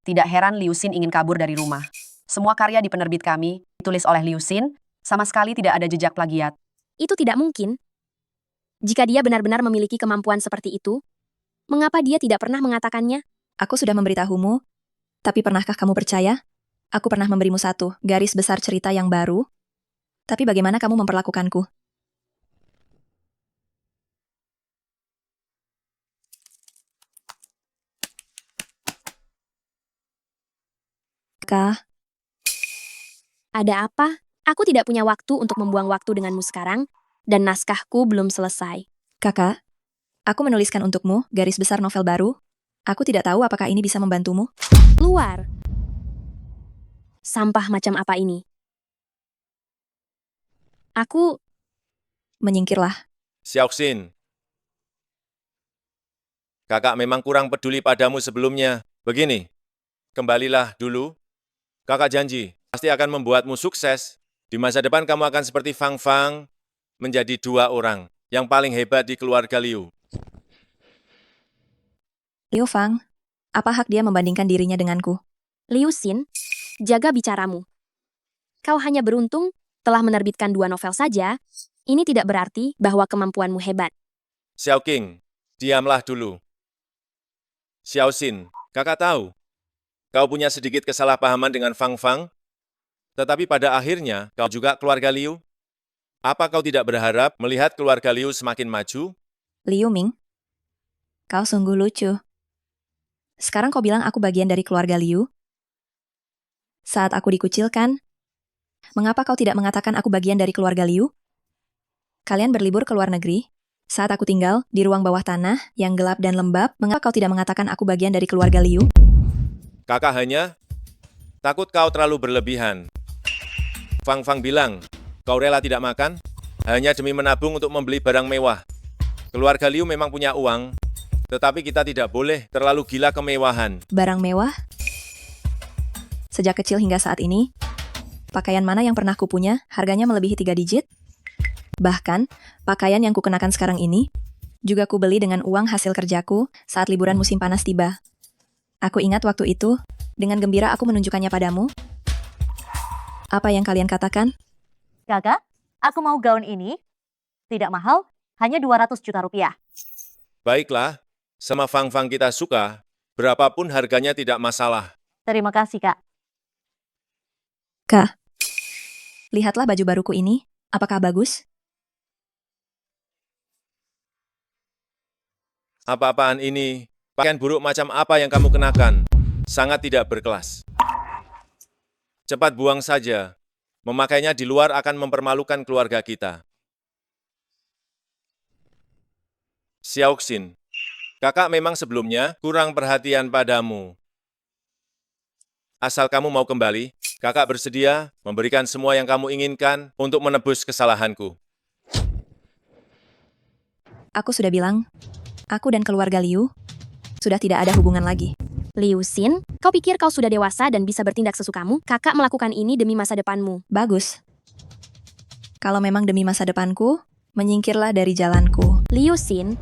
Tidak heran Liu Xin ingin kabur dari rumah. Semua karya di penerbit kami, ditulis oleh Liu Xin, sama sekali tidak ada jejak plagiat. Itu tidak mungkin. Jika dia benar-benar memiliki kemampuan seperti itu, mengapa dia tidak pernah mengatakannya? Aku sudah memberitahumu, tapi pernahkah kamu percaya? Aku pernah memberimu satu garis besar cerita yang baru, tapi bagaimana kamu memperlakukanku? Kak, ada apa? Aku tidak punya waktu untuk membuang waktu denganmu sekarang, dan naskahku belum selesai. Kakak, aku menuliskan untukmu garis besar novel baru. Aku tidak tahu apakah ini bisa membantumu. Luar. Sampah macam apa ini? Aku... Menyingkirlah. Xiaoxin, kakak memang kurang peduli padamu sebelumnya. Begini, kembalilah dulu. Kakak janji, pasti akan membuatmu sukses. Di masa depan kamu akan seperti Fang Fang, menjadi 2 orang yang paling hebat di keluarga Liu. Liu Fang, apa hak dia membandingkan dirinya denganku? Liu Xin, jaga bicaramu. Kau hanya beruntung telah menerbitkan 2 novel saja. Ini tidak berarti bahwa kemampuanmu hebat. Xiaoqing, diamlah dulu. Xiaoxin, kakak tahu, kau punya sedikit kesalahpahaman dengan Fang Fang, tetapi pada akhirnya kau juga keluarga Liu. Apa kau tidak berharap melihat keluarga Liu semakin maju? Liu Ming, kau sungguh lucu. Sekarang kau bilang aku bagian dari keluarga Liu? Saat aku dikucilkan, mengapa kau tidak mengatakan aku bagian dari keluarga Liu? Kalian berlibur ke luar negeri. Saat aku tinggal di ruang bawah tanah yang gelap dan lembab, mengapa kau tidak mengatakan aku bagian dari keluarga Liu? Kakak hanya takut kau terlalu berlebihan. Fang Fang bilang, kau rela tidak makan hanya demi menabung untuk membeli barang mewah. Keluarga Liu memang punya uang, tetapi kita tidak boleh terlalu gila kemewahan. Barang mewah? Sejak kecil hingga saat ini, pakaian mana yang pernah kupunya harganya melebihi 3 digit? Bahkan, pakaian yang kukenakan sekarang ini juga kubeli dengan uang hasil kerjaku saat liburan musim panas tiba. Aku ingat waktu itu, dengan gembira aku menunjukkannya padamu. Apa yang kalian katakan? Kakak, aku mau gaun ini. Tidak mahal, hanya 200 juta rupiah. Baiklah, sama Fang-Fang kita suka, berapapun harganya tidak masalah. Terima kasih, Kak. Kak, lihatlah baju baruku ini. Apakah bagus? Apa-apaan ini? Pakaian buruk macam apa yang kamu kenakan? Sangat tidak berkelas. Cepat buang saja. Memakainya di luar akan mempermalukan keluarga kita. Xiaoxin, kakak memang sebelumnya kurang perhatian padamu. Asal kamu mau kembali, kakak bersedia memberikan semua yang kamu inginkan untuk menebus kesalahanku. Aku sudah bilang, aku dan keluarga Liu sudah tidak ada hubungan lagi. Liu Xin, kau pikir kau sudah dewasa dan bisa bertindak sesukamu? Kakak melakukan ini demi masa depanmu. Bagus. Kalau memang demi masa depanku, menyingkirlah dari jalanku. Liu Xin,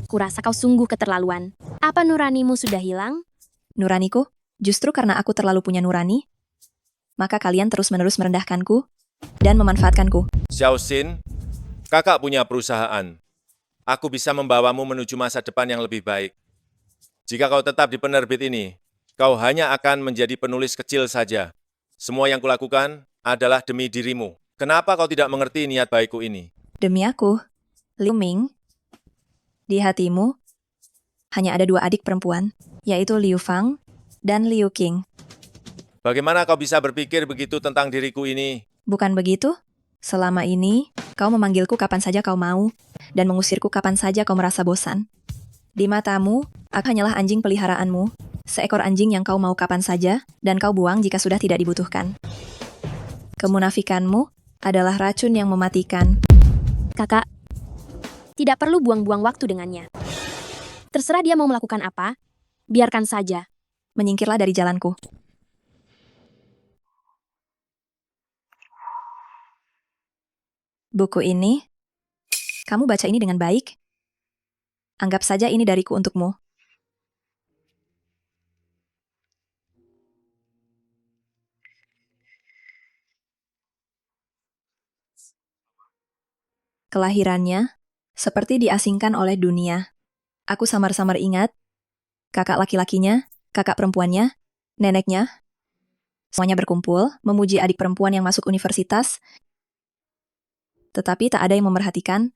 kurasa kau sungguh keterlaluan. Apa nuranimu sudah hilang? Nuraniku? Justru karena aku terlalu punya nurani, maka kalian terus-menerus merendahkanku dan memanfaatkanku. Xiaoxin, kakak punya perusahaan. Aku bisa membawamu menuju masa depan yang lebih baik. Jika kau tetap di penerbit ini, kau hanya akan menjadi penulis kecil saja. Semua yang kulakukan adalah demi dirimu. Kenapa kau tidak mengerti niat baikku ini? Demi aku, Liu Ming, di hatimu hanya ada 2 adik perempuan, yaitu Liu Fang dan Liu Qing. Bagaimana kau bisa berpikir begitu tentang diriku ini? Bukan begitu? Selama ini, kau memanggilku kapan saja kau mau, dan mengusirku kapan saja kau merasa bosan. Di matamu, aku hanyalah anjing peliharaanmu, seekor anjing yang kau mau kapan saja, dan kau buang jika sudah tidak dibutuhkan. Kemunafikanmu adalah racun yang mematikan. Kakak, tidak perlu buang-buang waktu dengannya. Terserah dia mau melakukan apa, biarkan saja. Menyingkirlah dari jalanku. Buku ini, kamu baca ini dengan baik. Anggap saja ini dariku untukmu. Kelahirannya seperti diasingkan oleh dunia. Aku samar-samar ingat, kakak laki-lakinya, kakak perempuannya, neneknya, semuanya berkumpul memuji adik perempuan yang masuk universitas, tetapi tak ada yang memerhatikan.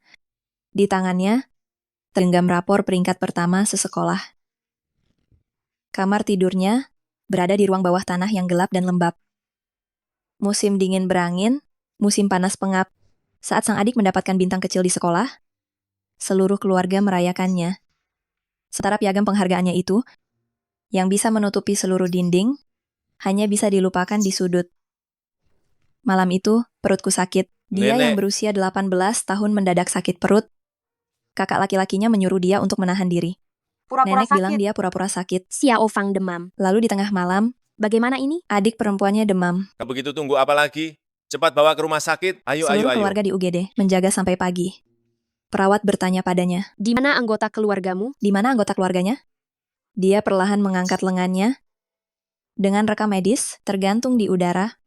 Di tangannya tergenggam rapor peringkat pertama sesekolah. Kamar tidurnya berada di ruang bawah tanah yang gelap dan lembab. Musim dingin berangin, musim panas pengap. Saat sang adik mendapatkan bintang kecil di sekolah, seluruh keluarga merayakannya. Setara piagam penghargaannya itu, yang bisa menutupi seluruh dinding, hanya bisa dilupakan di sudut. Malam itu, perutku sakit. Dia Nenek. yang berusia 18 tahun mendadak sakit perut. Kakak laki-lakinya menyuruh dia untuk menahan diri. Pura-pura Nenek bilang sakit. dia pura-pura sakit. Xiao Fang demam. Lalu di tengah malam, Bagaimana ini? adik perempuannya demam. Kau begitu tunggu apa lagi? Cepat bawa ke rumah sakit. Ayo, Seluruh ayo, ayo. keluarga di UGD menjaga sampai pagi. Perawat bertanya padanya, Di mana anggota keluargamu? di mana anggota keluarganya? Dia perlahan mengangkat lengannya. Dengan rekam medis tergantung di udara.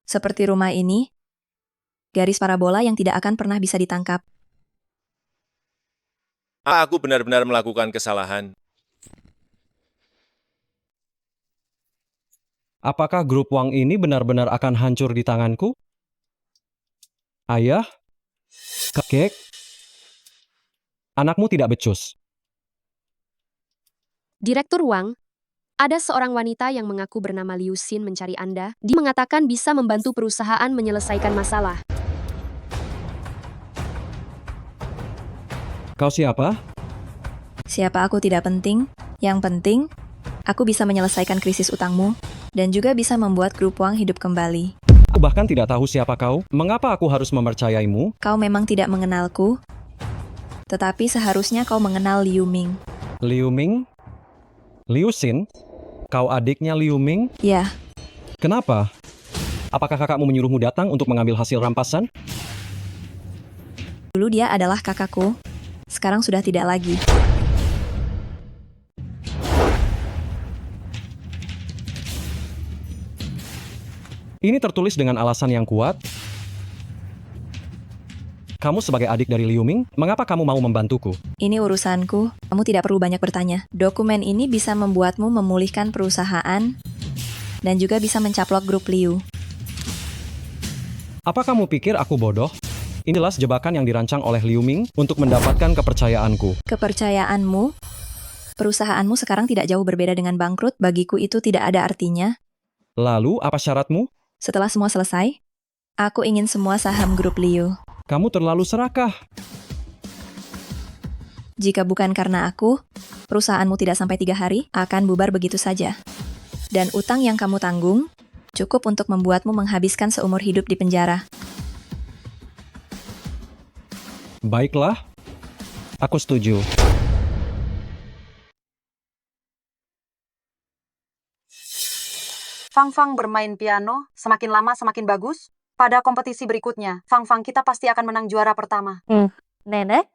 Seperti rumah ini, garis parabola yang tidak akan pernah bisa ditangkap. Aku benar-benar melakukan kesalahan. Apakah grup Wang ini benar-benar akan hancur di tanganku? Ayah? Kakek? Anakmu tidak becus. Direktur Wang, ada seorang wanita yang mengaku bernama Liu Xin mencari Anda. Dia mengatakan bisa membantu perusahaan menyelesaikan masalah. Kau siapa? Siapa aku tidak penting. Yang penting, aku bisa menyelesaikan krisis utangmu dan juga bisa membuat grup Wang hidup kembali. Aku bahkan tidak tahu siapa kau. Mengapa aku harus mempercayaimu? Kau memang tidak mengenalku, tetapi seharusnya kau mengenal Liu Ming. Liu Ming? Liu Xin? Kau adiknya Liu Ming? Ya, Kenapa? Apakah kakakmu menyuruhmu datang untuk mengambil hasil rampasan? Dulu dia adalah kakakku, sekarang sudah tidak lagi. Ini tertulis dengan alasan yang kuat. Kamu sebagai adik dari Liu Ming, mengapa kamu mau membantuku? Ini urusanku, kamu tidak perlu banyak bertanya. Dokumen ini bisa membuatmu memulihkan perusahaan dan juga bisa mencaplok grup Liu. Apa kamu pikir aku bodoh? Ini jelas jebakan yang dirancang oleh Liu Ming untuk mendapatkan kepercayaanku. Kepercayaanmu? Perusahaanmu sekarang tidak jauh berbeda dengan bangkrut, bagiku itu tidak ada artinya. Lalu, apa syaratmu? Setelah semua selesai, aku ingin semua saham grup Liu. Kamu terlalu serakah. Jika bukan karena aku, perusahaanmu tidak sampai 3 hari akan bubar begitu saja. Dan utang yang kamu tanggung cukup untuk membuatmu menghabiskan seumur hidup di penjara. Baiklah, aku setuju. Fang Fang bermain piano, semakin lama semakin bagus. Pada kompetisi berikutnya, Fang Fang kita pasti akan menang juara pertama. Nenek?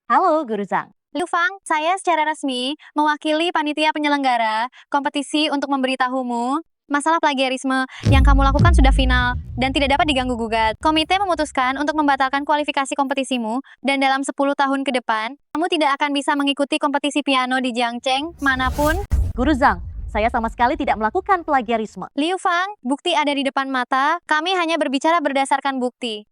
Halo, Guru Zhang. Liu Fang, saya secara resmi mewakili panitia penyelenggara kompetisi untuk memberitahumu masalah plagiarisme yang kamu lakukan sudah final dan tidak dapat diganggu-gugat. Komite memutuskan untuk membatalkan kualifikasi kompetisimu dan dalam 10 tahun ke depan, kamu tidak akan bisa mengikuti kompetisi piano di Jiangcheng manapun. Guru Zhang, saya sama sekali tidak melakukan plagiarisme. Liu Fang, bukti ada di depan mata, kami hanya berbicara berdasarkan bukti.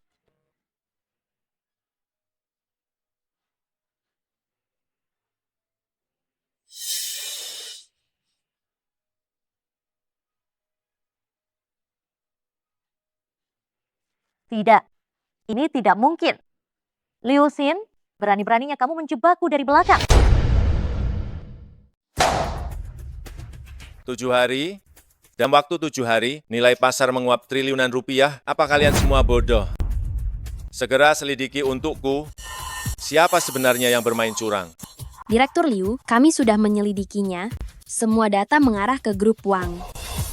Tidak, ini tidak mungkin. Liu Xin, berani-beraninya kamu menjebakku dari belakang. 7 hari, dalam waktu 7 hari, nilai pasar menguap triliunan rupiah. Apa kalian semua bodoh? Segera selidiki untukku, siapa sebenarnya yang bermain curang? Direktur Liu, kami sudah menyelidikinya. Semua data mengarah ke grup Wang.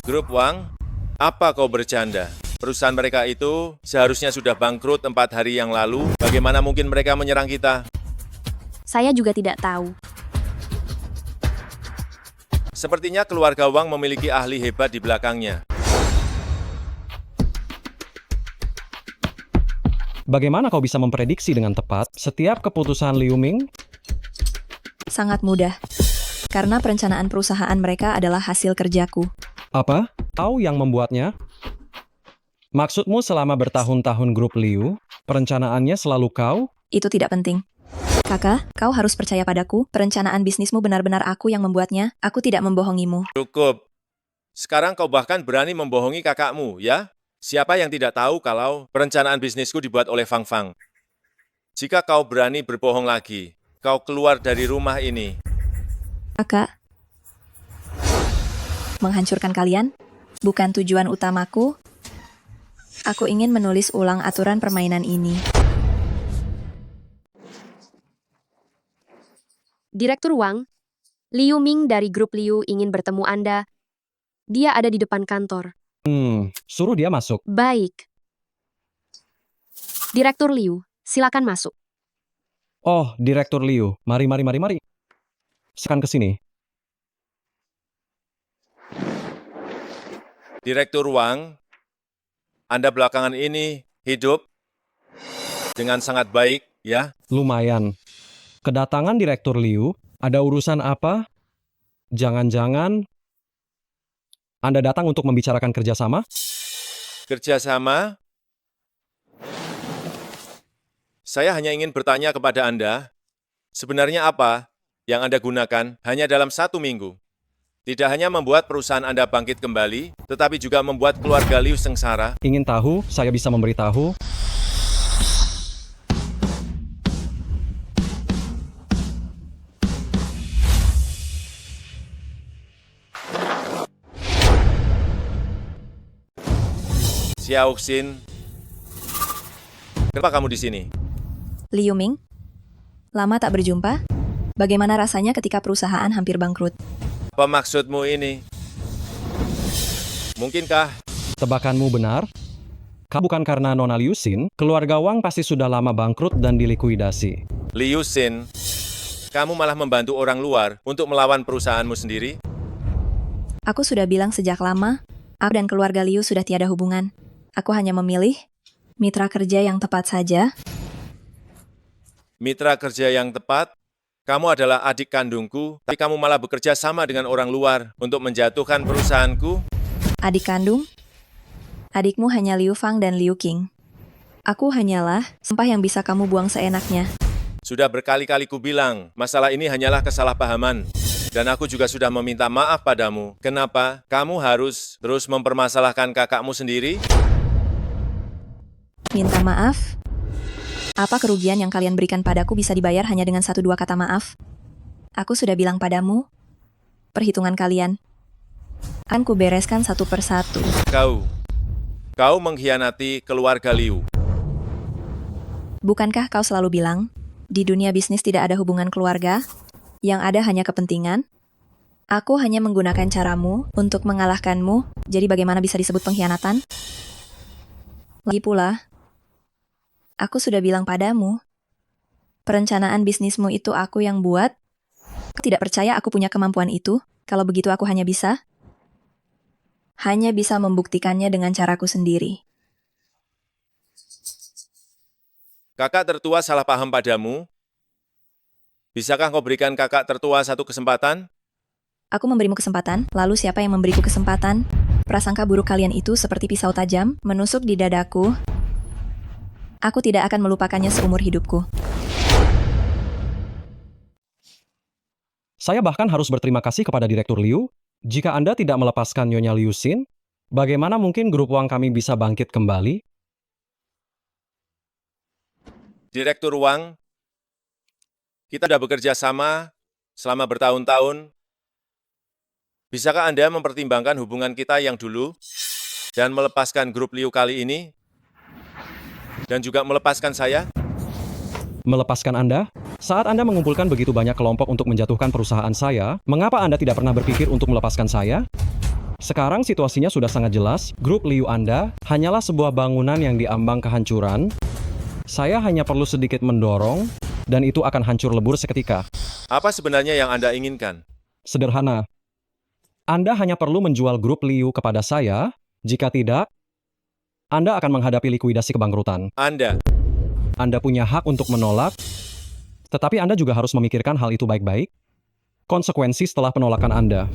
Grup Wang? Apa kau bercanda? Perusahaan mereka itu seharusnya sudah bangkrut 4 hari yang lalu. Bagaimana mungkin mereka menyerang kita? Saya juga tidak tahu. Sepertinya keluarga Wang memiliki ahli hebat di belakangnya. Bagaimana kau bisa memprediksi dengan tepat setiap keputusan Liu Ming? Sangat mudah. Karena perencanaan perusahaan mereka adalah hasil kerjaku. Apa? Kau yang membuatnya? Maksudmu selama bertahun-tahun grup Liu, perencanaannya selalu kau? Itu tidak penting. Kakak, kau harus percaya padaku. Perencanaan bisnismu benar-benar aku yang membuatnya. Aku tidak membohongimu. Cukup. Sekarang kau bahkan berani membohongi kakakmu, ya? Siapa yang tidak tahu kalau perencanaan bisnisku dibuat oleh Fang Fang? Jika kau berani berbohong lagi, kau keluar dari rumah ini. Kakak, menghancurkan kalian bukan tujuan utamaku. Aku ingin menulis ulang aturan permainan ini. Direktur Wang, Liu Ming dari grup Liu ingin bertemu Anda. Dia ada di depan kantor. Suruh dia masuk. Baik. Direktur Liu, silakan masuk. Oh, Direktur Liu. Mari. Silakan ke sini. Direktur Wang, Anda belakangan ini hidup dengan sangat baik, ya? Lumayan. Kedatangan Direktur Liu, ada urusan apa? Jangan-jangan Anda datang untuk membicarakan kerjasama? Kerjasama? Saya hanya ingin bertanya kepada Anda, sebenarnya apa yang Anda gunakan hanya dalam 1 minggu? Tidak hanya membuat perusahaan Anda bangkit kembali, tetapi juga membuat keluarga Liu sengsara. Ingin tahu? Saya bisa memberitahu. Xiao Xin, kenapa kamu di sini? Liu Ming, lama tak berjumpa. Bagaimana rasanya ketika perusahaan hampir bangkrut? Apa maksudmu ini? Mungkinkah Tebakanmu benar? Bukan karena Nona Liu Xin, keluarga Wang pasti sudah lama bangkrut dan dilikuidasi. Liu Xin, kamu malah membantu orang luar untuk melawan perusahaanmu sendiri? Aku sudah bilang sejak lama, aku dan keluarga Liu sudah tiada hubungan. Aku hanya memilih mitra kerja yang tepat saja. Mitra kerja yang tepat? Kamu adalah adik kandungku, tapi kamu malah bekerja sama dengan orang luar untuk menjatuhkan perusahaanku? Adik kandung? Adikmu hanya Liu Fang dan Liu Qing. Aku hanyalah sampah yang bisa kamu buang seenaknya. Sudah berkali-kali ku bilang, masalah ini hanyalah kesalahpahaman. Dan aku juga sudah meminta maaf padamu. Kenapa kamu harus terus mempermasalahkan kakakmu sendiri? Minta maaf? Apa kerugian yang kalian berikan padaku bisa dibayar hanya dengan 1-2 kata maaf? Aku sudah bilang padamu, perhitungan kalian akan kubereskan satu persatu. Kau mengkhianati keluarga Liu. Bukankah kau selalu bilang, di dunia bisnis tidak ada hubungan keluarga, yang ada hanya kepentingan? Aku hanya menggunakan caramu untuk mengalahkanmu, jadi bagaimana bisa disebut pengkhianatan? Lagi pula, aku sudah bilang padamu, perencanaan bisnismu itu aku yang buat. Kau tidak percaya aku punya kemampuan itu? Kalau begitu aku hanya bisa membuktikannya dengan caraku sendiri. Kakak tertua salah paham padamu? Bisakah kau berikan kakak tertua satu kesempatan? Aku memberimu kesempatan, lalu siapa yang memberiku kesempatan? Prasangka buruk kalian itu seperti pisau tajam, menusuk di dadaku. Aku tidak akan melupakannya seumur hidupku. Saya bahkan harus berterima kasih kepada Direktur Liu. Jika Anda tidak melepaskan Nyonya Liu Xin, bagaimana mungkin grup Wang kami bisa bangkit kembali? Direktur Wang, kita sudah bekerja sama selama bertahun-tahun. Bisakah Anda mempertimbangkan hubungan kita yang dulu dan melepaskan grup Liu kali ini? Dan juga melepaskan saya? Melepaskan Anda? Saat Anda mengumpulkan begitu banyak kelompok untuk menjatuhkan perusahaan saya, mengapa Anda tidak pernah berpikir untuk melepaskan saya? Sekarang situasinya sudah sangat jelas, grup Liu Anda hanyalah sebuah bangunan yang diambang kehancuran. Saya hanya perlu sedikit mendorong, dan itu akan hancur lebur seketika. Apa sebenarnya yang Anda inginkan? Sederhana. Anda hanya perlu menjual grup Liu kepada saya, jika tidak, Anda akan menghadapi likuidasi kebangkrutan. Anda punya hak untuk menolak, tetapi Anda juga harus memikirkan hal itu baik-baik. Konsekuensi setelah penolakan Anda.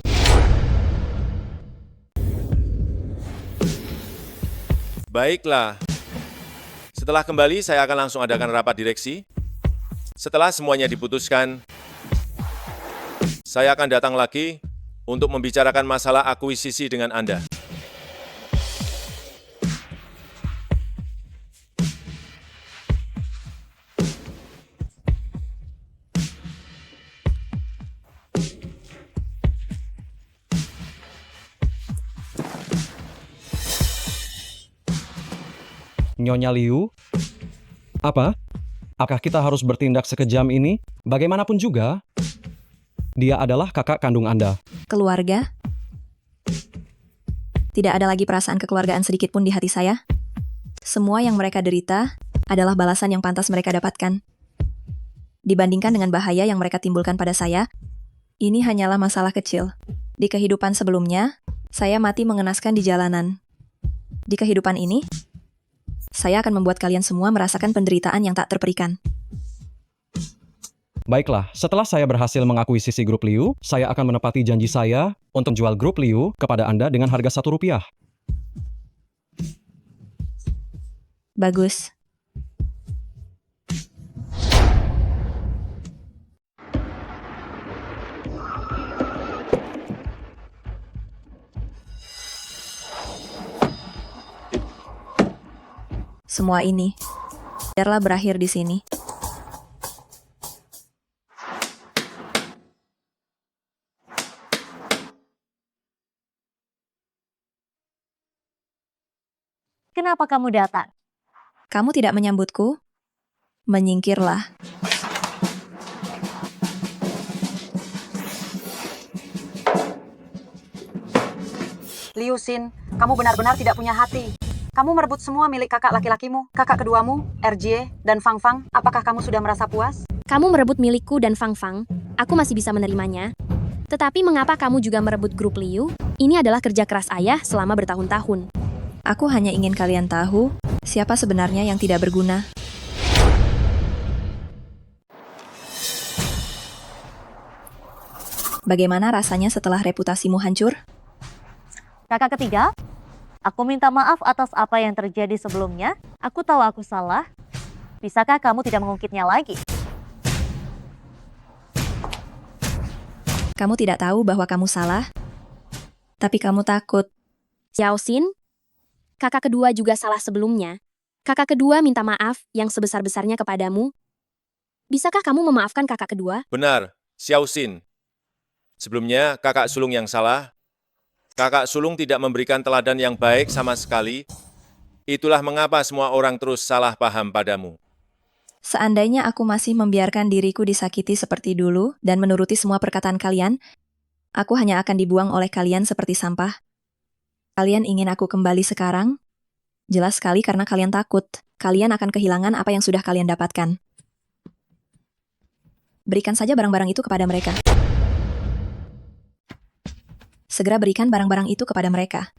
Baiklah. Setelah kembali, saya akan langsung adakan rapat direksi. Setelah semuanya diputuskan, saya akan datang lagi untuk membicarakan masalah akuisisi dengan Anda. Nyonya Liu? Apa? Apakah kita harus bertindak sekejam ini? Bagaimanapun juga, dia adalah kakak kandung Anda. Keluarga? Tidak ada lagi perasaan kekeluargaan sedikit pun di hati saya. Semua yang mereka derita adalah balasan yang pantas mereka dapatkan. Dibandingkan dengan bahaya yang mereka timbulkan pada saya, ini hanyalah masalah kecil. Di kehidupan sebelumnya, saya mati mengenaskan di jalanan. Di kehidupan ini, saya akan membuat kalian semua merasakan penderitaan yang tak terperikan. Baiklah, setelah saya berhasil mengakuisisi grup Liu, saya akan menepati janji saya untuk jual grup Liu kepada Anda dengan harga Rp1. Bagus. Semua ini biarlah berakhir di sini. Kenapa kamu datang? Kamu tidak menyambutku? Menyingkirlah. Liu Xin, kamu benar-benar tidak punya hati. Kamu merebut semua milik kakak laki-lakimu, kakak keduamu, RJ, dan Fang Fang. Apakah kamu sudah merasa puas? Kamu merebut milikku dan Fang Fang. Aku masih bisa menerimanya. Tetapi mengapa kamu juga merebut grup Liu? Ini adalah kerja keras ayah selama bertahun-tahun. Aku hanya ingin kalian tahu siapa sebenarnya yang tidak berguna. Bagaimana rasanya setelah reputasimu hancur? Kakak ketiga, aku minta maaf atas apa yang terjadi sebelumnya. Aku tahu aku salah. Bisakah kamu tidak mengungkitnya lagi? Kamu tidak tahu bahwa kamu salah, tapi kamu takut. Xiao Xin, kakak kedua juga salah sebelumnya. Kakak kedua minta maaf yang sebesar-besarnya kepadamu. Bisakah kamu memaafkan kakak kedua? Benar, Xiao Xin. Sebelumnya, kakak sulung yang salah. Kakak sulung tidak memberikan teladan yang baik sama sekali. Itulah mengapa semua orang terus salah paham padamu. Seandainya aku masih membiarkan diriku disakiti seperti dulu dan menuruti semua perkataan kalian, aku hanya akan dibuang oleh kalian seperti sampah. Kalian ingin aku kembali sekarang? Jelas sekali karena kalian takut. Kalian akan kehilangan apa yang sudah kalian dapatkan. Berikan saja barang-barang itu kepada mereka. Segera berikan barang-barang itu kepada mereka.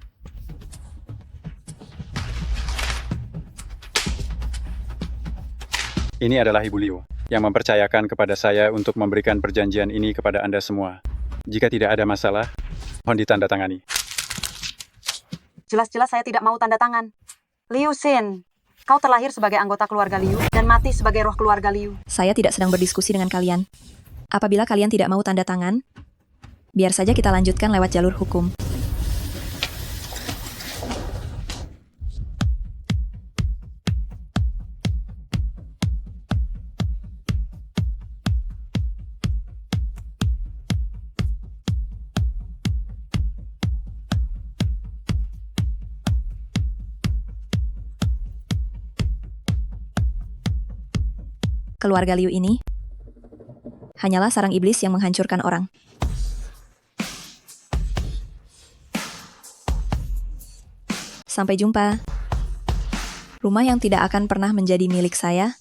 Ini adalah Ibu Liu, yang mempercayakan kepada saya untuk memberikan perjanjian ini kepada Anda semua. Jika tidak ada masalah, mohon ditandatangani. Jelas-jelas saya tidak mau tanda tangan. Liu Xin, kau terlahir sebagai anggota keluarga Liu dan mati sebagai roh keluarga Liu. Saya tidak sedang berdiskusi dengan kalian. Apabila kalian tidak mau tanda tangan, biar saja kita lanjutkan lewat jalur hukum. Keluarga Liu ini hanyalah sarang iblis yang menghancurkan orang. Sampai jumpa. Rumah yang tidak akan pernah menjadi milik saya